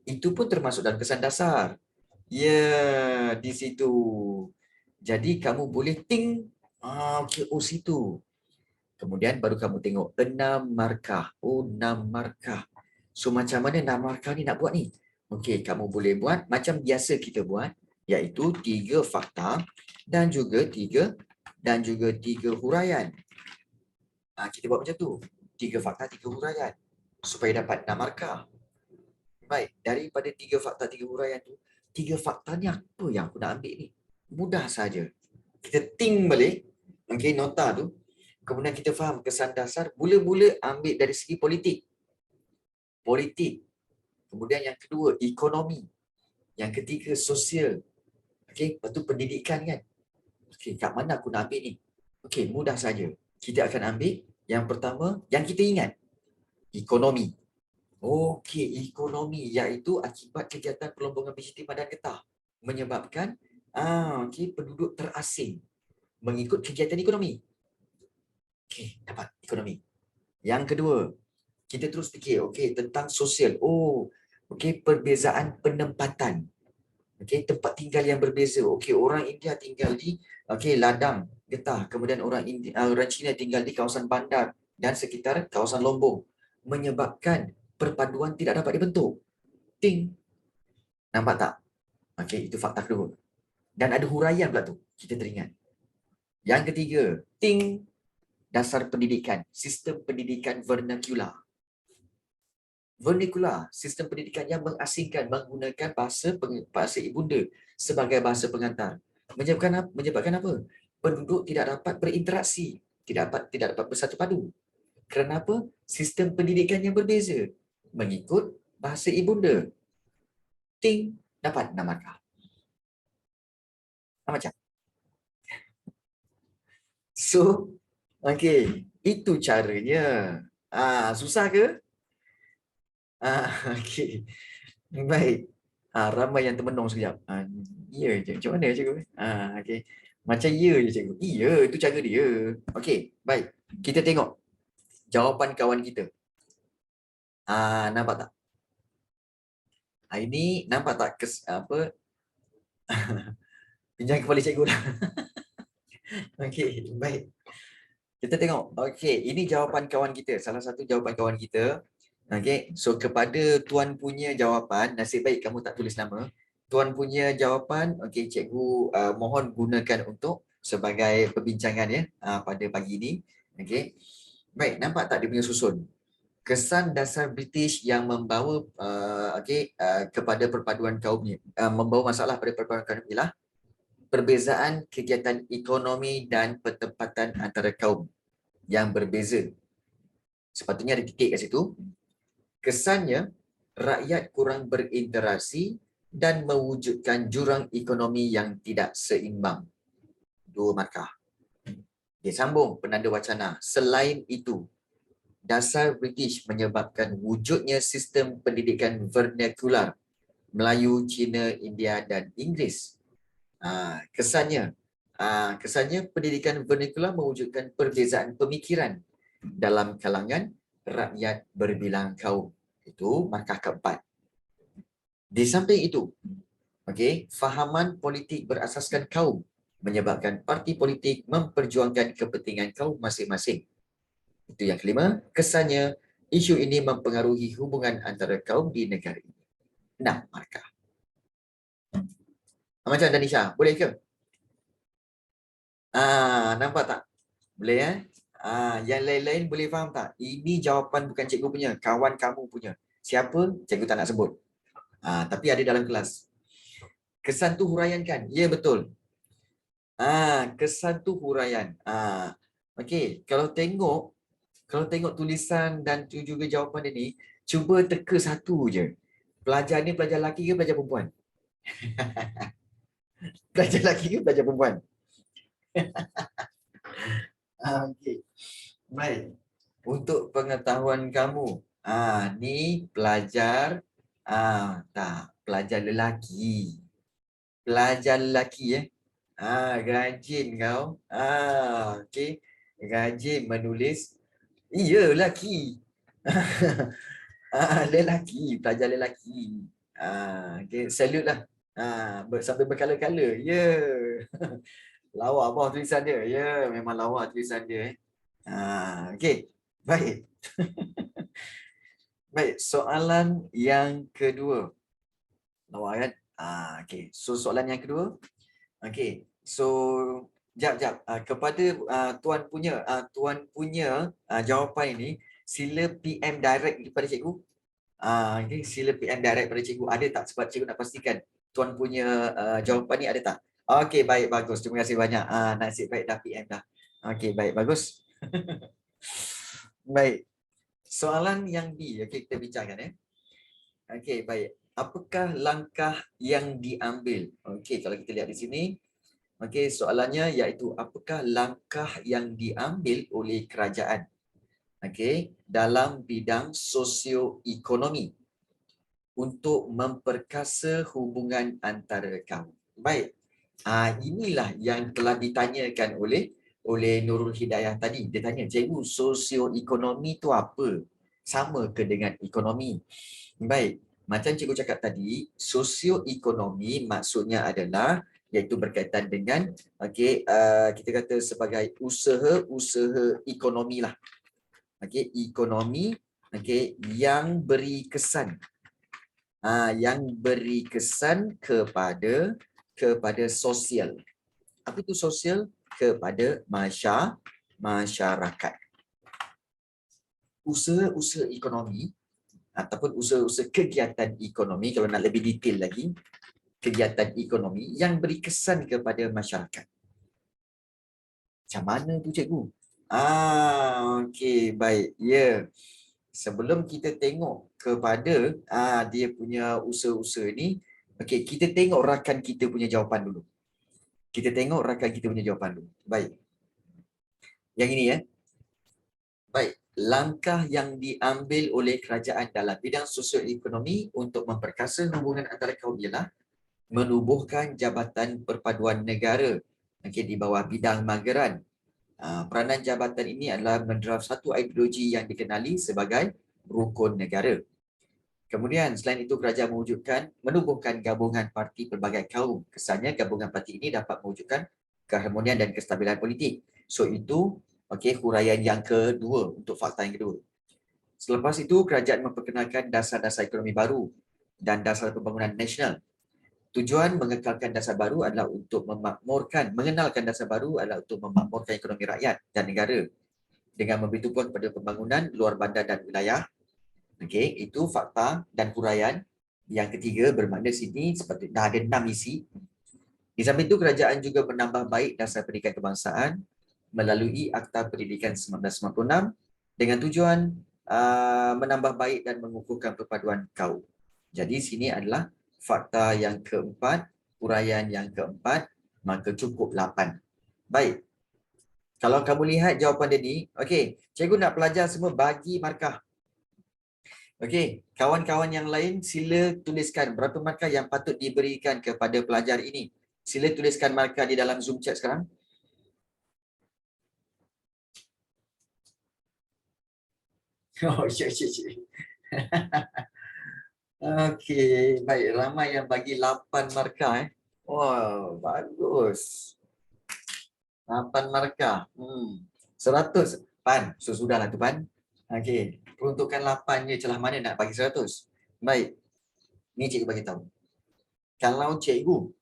Itu pun termasuk dalam kesan dasar. Di situ. Jadi kamu boleh think situ. Kemudian baru kamu tengok 6 markah. 6 markah. So macam mana 6 markah ni nak buat ni? Kamu boleh buat macam biasa kita buat, iaitu 3 fakta dan juga 3 huraian. Kita buat macam tu. 3 fakta, 3 huraian supaya dapat 6 markah. Baik, daripada 3 fakta, 3 huraian tu, 3 fakta ni apa yang aku nak ambil ni? Mudah saja. Kita think balik nota tu. Kemudian kita faham kesan dasar, mula-mula ambil dari segi politik. Kemudian yang kedua, ekonomi. Yang ketiga, sosial. Lepas tu pendidikan kan. Kat mana aku nak ambil ni? Mudah saja. Kita akan ambil yang pertama, yang kita ingat. Ekonomi. Ekonomi iaitu akibat kegiatan perlombongan PCT Padan Getah menyebabkan penduduk terasing mengikut kegiatan ekonomi. Dapat ekonomi. Yang kedua, kita terus fikir tentang sosial. Perbezaan penempatan. Tempat tinggal yang berbeza. Orang India tinggal di ladang Getah, kemudian orang Cina tinggal di kawasan bandar dan sekitar kawasan Lombok, menyebabkan perpaduan tidak dapat dibentuk. Nampak tak? Okey, itu fakta kedua. Dan ada huraian pula tu. Kita teringat. Yang ketiga, ting, dasar pendidikan, sistem pendidikan vernacular. Vernacular, sistem pendidikan yang mengasingkan menggunakan bahasa ibunda sebagai bahasa pengantar. Menyebabkan apa? Penduduk tidak dapat berinteraksi, tidak dapat bersatu padu. Kenapa? Sistem pendidikan yang berbeza mengikut bahasa ibunda. Ting, dapat 6 markah. Macam. So, okey, itu caranya. Susah ke? Okey. Baik. Ramai yang termenung sekejap. Ya je. Macam mana cikgu? Okey. Macam ya je cikgu. Ya, itu cara dia. Okey, baik. Kita tengok jawapan kawan kita. Nampak tak? Ini nampak tak apa? Pinjam kepala cikgu lah. Okey, baik. Kita tengok. Okey, ini jawapan kawan kita. Salah satu jawapan kawan kita. Okey, so kepada tuan punya jawapan, nasib baik kamu tak tulis nama. Tuan punya jawapan, okey, cikgu mohon gunakan untuk sebagai perbincangan ya pada pagi ini. Okey. Baik, nampak tak dia punya susun? Kesan dasar British yang membawa kepada perpaduan kaum ni, membawa masalah pada perpaduan kaum ialah perbezaan kegiatan ekonomi dan pertempatan antara kaum yang berbeza. Sepatutnya ada titik kat situ. Kesannya, rakyat kurang berinteraksi dan mewujudkan jurang ekonomi yang tidak seimbang. 2 markah. Dia sambung penanda wacana. Selain itu, dasar British menyebabkan wujudnya sistem pendidikan vernacular Melayu, Cina, India dan Inggeris. Kesannya pendidikan vernacular mewujudkan perbezaan pemikiran dalam kalangan rakyat berbilang kaum. Itu markah keempat. Di samping itu, fahaman politik berasaskan kaum menyebabkan parti politik memperjuangkan kepentingan kaum masing-masing. Itu yang kelima. Kesannya, isu ini mempengaruhi hubungan antara kaum di negara ini. 6 markah. Macam Danisha, boleh ke? Nampak tak? Boleh ya? Yang lain-lain boleh faham tak? Ini jawapan bukan cikgu punya, kawan kamu punya. Siapa? Cikgu tak nak sebut. Tapi ada dalam kelas. Kesan tu huraian kan? Ya, betul. Kesan tu huraian. Okey, kalau tengok tulisan dan juga jawapan dia ni, cuba teka satu je. Pelajar ni pelajar lelaki ke pelajar perempuan? Pelajar lelaki ke pelajar perempuan? Okey. Baik. Untuk pengetahuan kamu, ni pelajar pelajar lelaki. Pelajar lelaki rajin kau. Okey. Rajin menulis. Ya, lelaki. Lelaki, pelajar lelaki. Okay, salute lah. Sampai berkala-kala. Ya. Lawa bawah tulisan dia. Ya, memang lawa tulisan dia. Okey. Baik. Baik, soalan yang kedua. Lawa kan? Okey. So soalan yang kedua. Okey. So jap. Kepada tuan punya jawapan ini, sila PM direct kepada cikgu. Okay, sila PM direct pada cikgu. Ada tak? Sebab cikgu nak pastikan tuan punya jawapan ni ada tak? Okey, baik, bagus. Terima kasih banyak. Nasib baik dah PM dah. Okey, baik, bagus. Baik. Soalan yang B, okey, kita bincangkan ya. Okey, baik. Apakah langkah yang diambil? Okey, kalau kita lihat di sini, okey, soalannya iaitu apakah langkah yang diambil oleh kerajaan dalam bidang sosioekonomi untuk memperkasa hubungan antara kaum. Baik. Inilah yang telah ditanyakan oleh Nurul Hidayah tadi. Dia tanya, cikgu, sosioekonomi tu apa? Sama ke dengan ekonomi? Baik. Macam cikgu cakap tadi, sosioekonomi maksudnya adalah iaitu berkaitan dengan kita kata sebagai usaha ekonomi lah. Ekonomi yang beri kesan Yang beri kesan kepada sosial. Apa itu sosial? Kepada masyarakat. Usaha-usaha ekonomi ataupun usaha-usaha kegiatan ekonomi, kalau nak lebih detail lagi, kegiatan ekonomi yang beri kesan kepada masyarakat. Macam mana tu cikgu? Okey, baik. Ya. Sebelum kita tengok kepada dia punya usaha-usaha ni, okey, kita tengok rakan kita punya jawapan dulu. Kita tengok rakan kita punya jawapan dulu. Baik. Yang ini ya. Baik. Langkah yang diambil oleh kerajaan dalam bidang sosio-ekonomi untuk memperkasa hubungan antara kaum ialah menubuhkan Jabatan Perpaduan Negara, okey, di bawah bidang Mageran. Peranan jabatan ini adalah mendraft satu ideologi yang dikenali sebagai rukun negara. Kemudian selain itu kerajaan menubuhkan gabungan parti pelbagai kaum. Kesannya gabungan parti ini dapat mewujudkan keharmonian dan kestabilan politik. So itu huraian yang kedua untuk fakta yang kedua. Selepas itu kerajaan memperkenalkan dasar-dasar ekonomi baru dan dasar pembangunan nasional. Tujuan mengekalkan dasar baru adalah untuk mengenalkan dasar baru adalah untuk memakmurkan ekonomi rakyat dan negara dengan memberi tumpuan kepada pembangunan luar bandar dan wilayah. Okey, itu fakta dan huraian yang ketiga, bermakna sini seperti dah ada 6 isi. Di samping itu kerajaan juga menambah baik dasar pendidikan kebangsaan melalui Akta Pendidikan 1996 dengan tujuan menambah baik dan mengukuhkan perpaduan kaum. Jadi sini adalah fakta yang keempat, huraian yang keempat, maka cukup 8. Baik. Kalau kamu lihat jawapan dia ni, okey, cikgu nak pelajar semua bagi markah. Okey, kawan-kawan yang lain sila tuliskan berapa markah yang patut diberikan kepada pelajar ini. Sila tuliskan markah di dalam Zoom chat sekarang. Oh, cik. Okey, baik. Ramai yang bagi 8 markah. Wow, bagus. 8 markah. 100. Pan, so sudahlah tu Pan. Okey, peruntukan 8 je, celah mana nak bagi 100? Baik. Ni cikgu bagi tahu. Kalau cikgu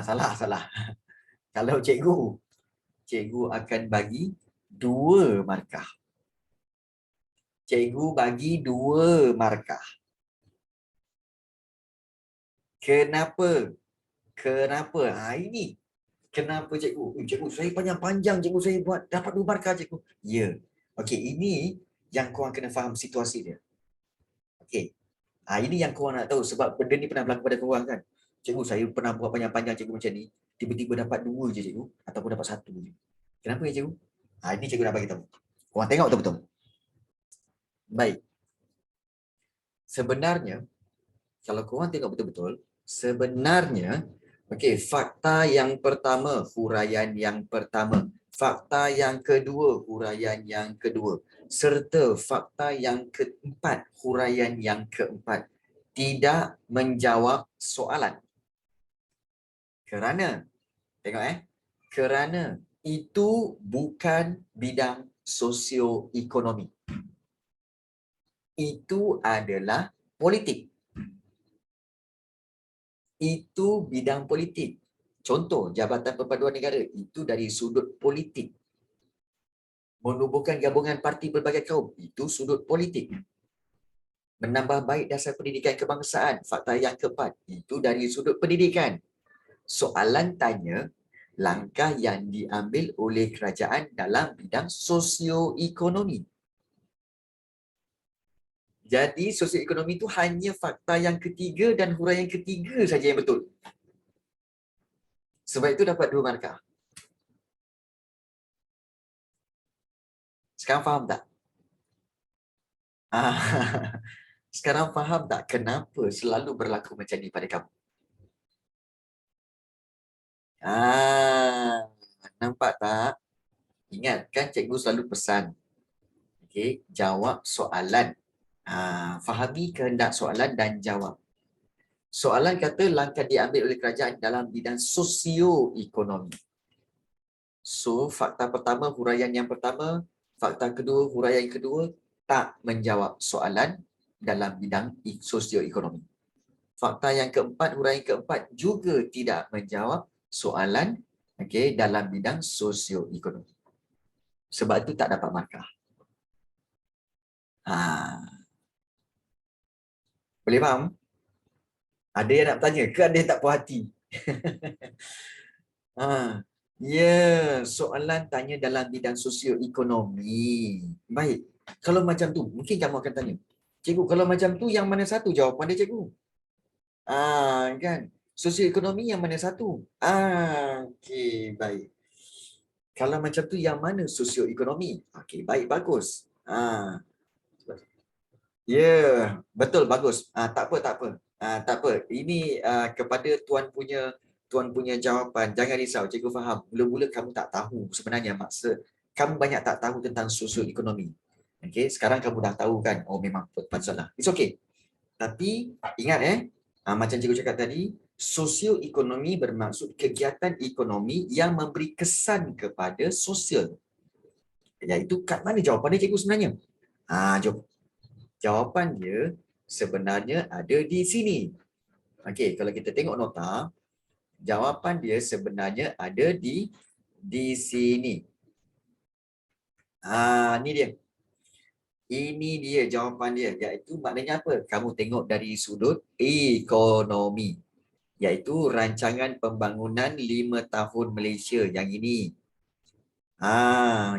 salah. Kalau cikgu akan bagi 2 markah. Cikgu bagi 2 markah. Kenapa? Ini. Kenapa cikgu? Cikgu, saya panjang-panjang cikgu, saya buat dapat 2 markah cikgu. Ya. Okey, ini yang korang kena faham situasi dia. Okey. Ini yang korang nak tahu sebab benda ni pernah berlaku pada korang kan. Cikgu, saya pernah buat panjang-panjang cikgu macam ni. Tiba-tiba dapat 2 je cikgu ataupun dapat 1 je. Kenapa ya cikgu? Ini cikgu nak bagi tahu. Korang tengok betul-betul. Baik. Sebenarnya, kalau korang tengok betul-betul, sebenarnya, okey, fakta yang pertama, huraian yang pertama. Fakta yang kedua, huraian yang kedua. Serta fakta yang keempat, huraian yang keempat. Tidak menjawab soalan. Kerana, tengok kerana itu bukan bidang sosioekonomi. Itu adalah politik. Itu bidang politik. Contoh, Jabatan Perpaduan Negara, itu dari sudut politik. Menubuhkan gabungan parti pelbagai kaum, itu sudut politik. Menambah baik dasar pendidikan kebangsaan, fakta yang keempat, itu dari sudut pendidikan. Soalan tanya, langkah yang diambil oleh kerajaan dalam bidang sosioekonomi. Jadi sosioekonomi itu hanya fakta yang ketiga dan huraian yang ketiga saja yang betul. Sebab itu dapat 2 markah. Sekarang faham tak? Sekarang faham tak kenapa selalu berlaku macam ni pada kamu? Nampak tak? Ingat kan cikgu selalu pesan. Okey, jawab soalan. Fahami kehendak soalan dan jawab. Soalan kata langkah diambil oleh kerajaan dalam bidang sosioekonomi. So, fakta pertama, huraian yang pertama, fakta kedua, huraian kedua tak menjawab soalan. dalam bidang sosioekonomi. Fakta yang keempat, huraian keempat juga tidak menjawab soalan dalam bidang sosioekonomi. Sebab itu tak dapat markah. Boleh faham? Ada yang nak bertanya ke ada yang tak puas hati? Soalan tanya dalam bidang sosioekonomi. Baik. Kalau macam tu, mungkin kamu akan tanya, cikgu, kalau macam tu yang mana satu jawapan dia, cikgu? Kan? Sosioekonomi yang mana satu? Okey, baik. Kalau macam tu yang mana sosioekonomi? Okey, baik, bagus. Betul, bagus. Tak apa. Tak apa. Ini kepada tuan punya jawapan. Jangan risau, cikgu faham. Mula-mula kamu tak tahu sebenarnya maksud. Kamu banyak tak tahu tentang sosioekonomi. Okey, sekarang kamu dah tahu kan? Oh, memang salah. It's okay. Tapi ingat macam cikgu cakap tadi, sosioekonomi bermaksud kegiatan ekonomi yang memberi kesan kepada sosial. Iaitu kat mana jawapan dia, cikgu sebenarnya? Jom. Jawapan dia sebenarnya ada di sini. Okey, kalau kita tengok nota, jawapan dia sebenarnya ada di sini. Ni dia. Ini dia jawapan dia, iaitu maknanya apa? Kamu tengok dari sudut ekonomi, iaitu rancangan pembangunan 5 tahun Malaysia yang ini.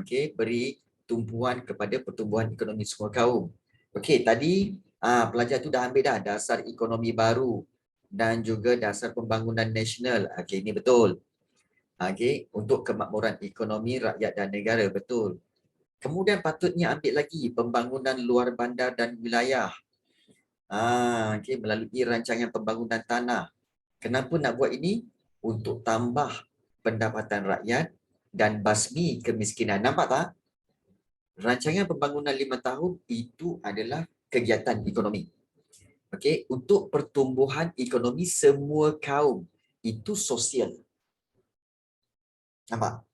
Okey, beri tumpuan kepada pertumbuhan ekonomi semua kaum. Okey, tadi pelajar tu dah ambil dah dasar ekonomi baru dan juga dasar pembangunan nasional. Okey, ini betul. Okey, untuk kemakmuran ekonomi rakyat dan negara, betul. Kemudian patutnya ambil lagi pembangunan luar bandar dan wilayah. Okey, melalui rancangan pembangunan tanah. Kenapa nak buat ini? Untuk tambah pendapatan rakyat dan basmi kemiskinan. Nampak tak? Rancangan pembangunan 5 tahun itu adalah kegiatan ekonomi. Okey, untuk pertumbuhan ekonomi semua kaum. Itu sosial. Nampak?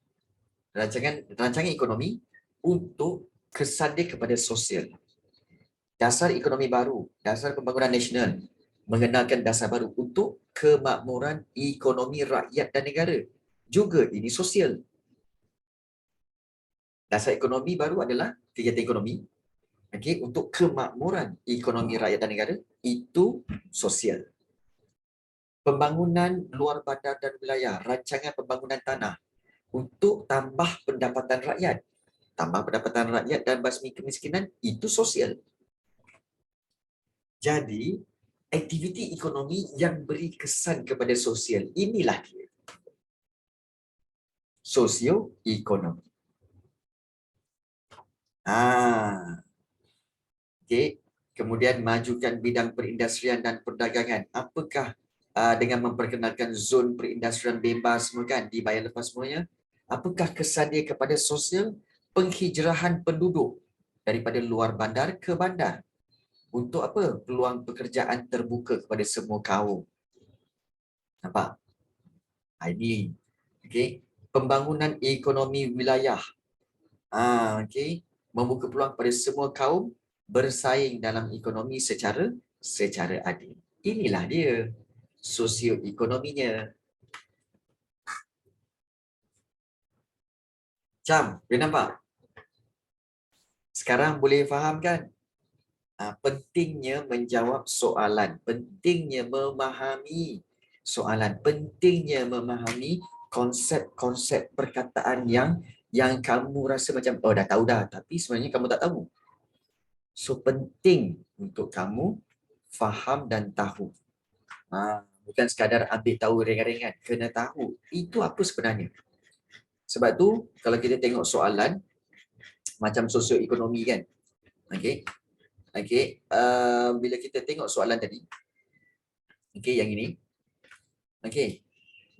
Rancangan ekonomi untuk kesan dia kepada sosial. Dasar ekonomi baru, dasar pembangunan nasional, mengenalkan dasar baru untuk kemakmuran ekonomi rakyat dan negara. Juga ini sosial. Dasar ekonomi baru adalah kegiatan ekonomi untuk kemakmuran ekonomi rakyat dan negara, itu sosial. Pembangunan luar bandar dan wilayah, rancangan pembangunan tanah untuk tambah pendapatan rakyat. Tambah pendapatan rakyat dan basmi kemiskinan, itu sosial. Jadi, aktiviti ekonomi yang beri kesan kepada sosial, inilah dia. Sosioekonomi. Okey. Kemudian majukan bidang perindustrian dan perdagangan. Apakah dengan memperkenalkan zon perindustrian bebas semua kan, dibayar lepas semuanya? Apakah kesan dia kepada sosial? Penghijrahan penduduk daripada luar bandar ke bandar. Untuk apa? Peluang pekerjaan terbuka kepada semua kaum. Nampak? Ini. Okey. Pembangunan ekonomi wilayah. Okey. Membuka peluang kepada semua kaum bersaing dalam ekonomi secara adil. Inilah dia sosioekonominya. Boleh nampak? Sekarang boleh faham kan? Pentingnya menjawab soalan, pentingnya memahami soalan, pentingnya memahami konsep-konsep perkataan yang kamu rasa macam dah tahu dah, tapi sebenarnya kamu tak tahu. So penting untuk kamu faham dan tahu. Bukan sekadar ambil tahu ringan-ringan, kena tahu itu apa sebenarnya. Sebab tu kalau kita tengok soalan macam sosioekonomi kan, bila kita tengok soalan tadi, yang ini,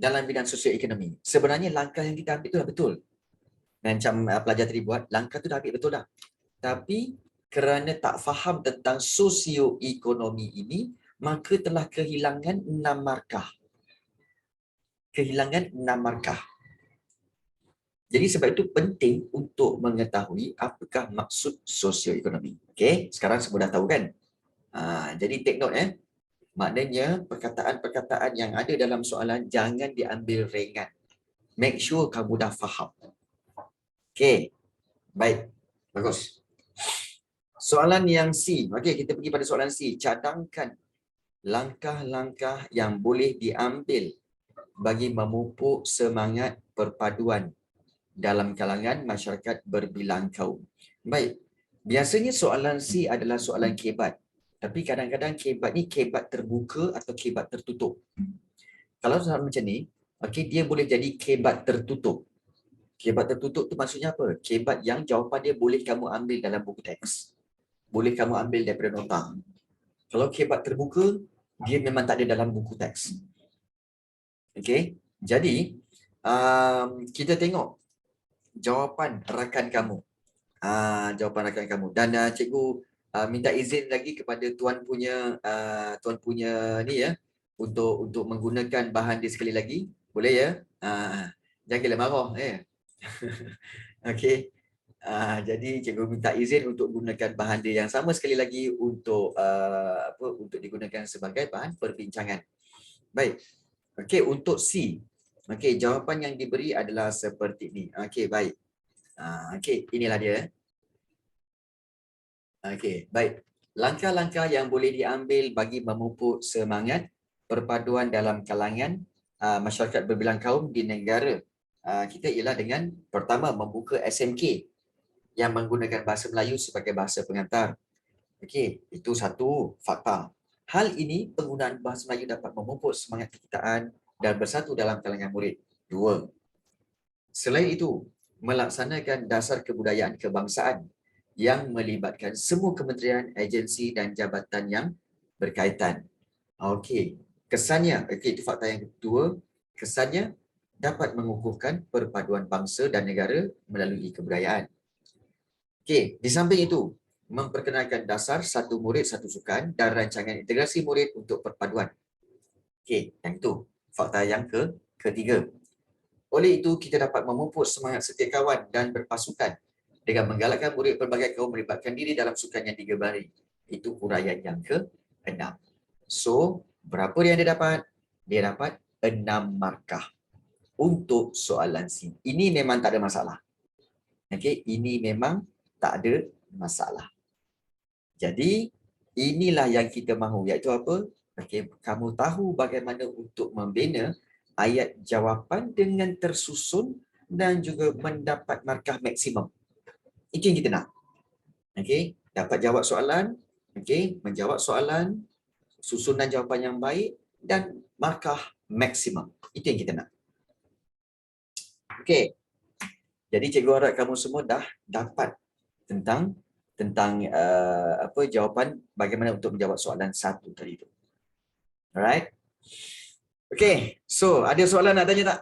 dalam bidang sosioekonomi, sebenarnya langkah yang kita ambil tu dah betul. Macam pelajar tadi buat, langkah tu dah ambil betul dah. Tapi kerana tak faham tentang sosioekonomi ini, maka telah kehilangan 6 markah. Kehilangan 6 markah. Jadi sebab itu penting untuk mengetahui apakah maksud sosioekonomi. Okey, sekarang semua dah tahu kan? Jadi take note maknanya perkataan-perkataan yang ada dalam soalan jangan diambil ringan. Make sure kamu dah faham. Okey. Baik. Bagus. Soalan yang C. Okey, kita pergi pada soalan C. Cadangkan langkah-langkah yang boleh diambil bagi memupuk semangat perpaduan dalam kalangan masyarakat berbilang kaum. Baik. Biasanya soalan C adalah soalan kebat. Tapi kadang-kadang kebat ni kebat terbuka atau kebat tertutup. Kalau soalan macam ni, okey, dia boleh jadi kebat tertutup. Kebat tertutup tu maksudnya apa? Kebat yang jawapan dia boleh kamu ambil dalam buku teks. Boleh kamu ambil daripada nota. Kalau kebat terbuka, dia memang tak ada dalam buku teks. Okey. Jadi, kita tengok jawapan rakan kamu. Jawapan rakan kamu. Dan cikgu minta izin lagi kepada tuan punya ni ya, untuk menggunakan bahan dia sekali lagi. Boleh ya? Janganlah marah Okey. Jadi cikgu minta izin untuk gunakan bahan dia yang sama sekali lagi untuk untuk digunakan sebagai bahan perbincangan. Baik. Okey, untuk C. Okey, jawapan yang diberi adalah seperti ini. Okey, baik. Okey, inilah dia. Okey, baik. Langkah-langkah yang boleh diambil bagi memupuk semangat perpaduan dalam kalangan masyarakat berbilang kaum di negara kita ialah dengan pertama membuka SMK yang menggunakan bahasa Melayu sebagai bahasa pengantar. Okey, itu satu fakta. Hal ini penggunaan bahasa Melayu dapat memupuk semangat kekitaan dan bersatu dalam kalangan murid. Dua. Selain itu, melaksanakan dasar kebudayaan kebangsaan yang melibatkan semua kementerian, agensi dan jabatan yang berkaitan. Okey, kesannya, itu fakta yang kedua, kesannya dapat mengukuhkan perpaduan bangsa dan negara melalui kebudayaan. Okey, di samping itu, memperkenalkan dasar satu murid satu sukan dan rancangan integrasi murid untuk perpaduan. Okey, yang itu fakta yang ketiga. Oleh itu, kita dapat memupuk semangat setia kawan dan berpasukan dengan menggalakkan murid pelbagai kaum melibatkan diri dalam sukan yang digemari. Itu huraian yang ke-6. So, berapa yang dia dapat? Dia dapat 6 markah untuk soalan C. Ini memang tak ada masalah. Okey, ini memang tak ada masalah. Jadi, inilah yang kita mahu, iaitu apa? Okey, kamu tahu bagaimana untuk membina ayat jawapan dengan tersusun dan juga mendapat markah maksimum. Itu yang kita nak. Okey, dapat jawab soalan, okey, menjawab soalan, susunan jawapan yang baik dan markah maksimum. Itu yang kita nak. Okey. Jadi cikgu harap kamu semua dah dapat tentang jawapan bagaimana untuk menjawab soalan 1 tadi tu. Alright. Okey. So, ada soalan nak tanya tak?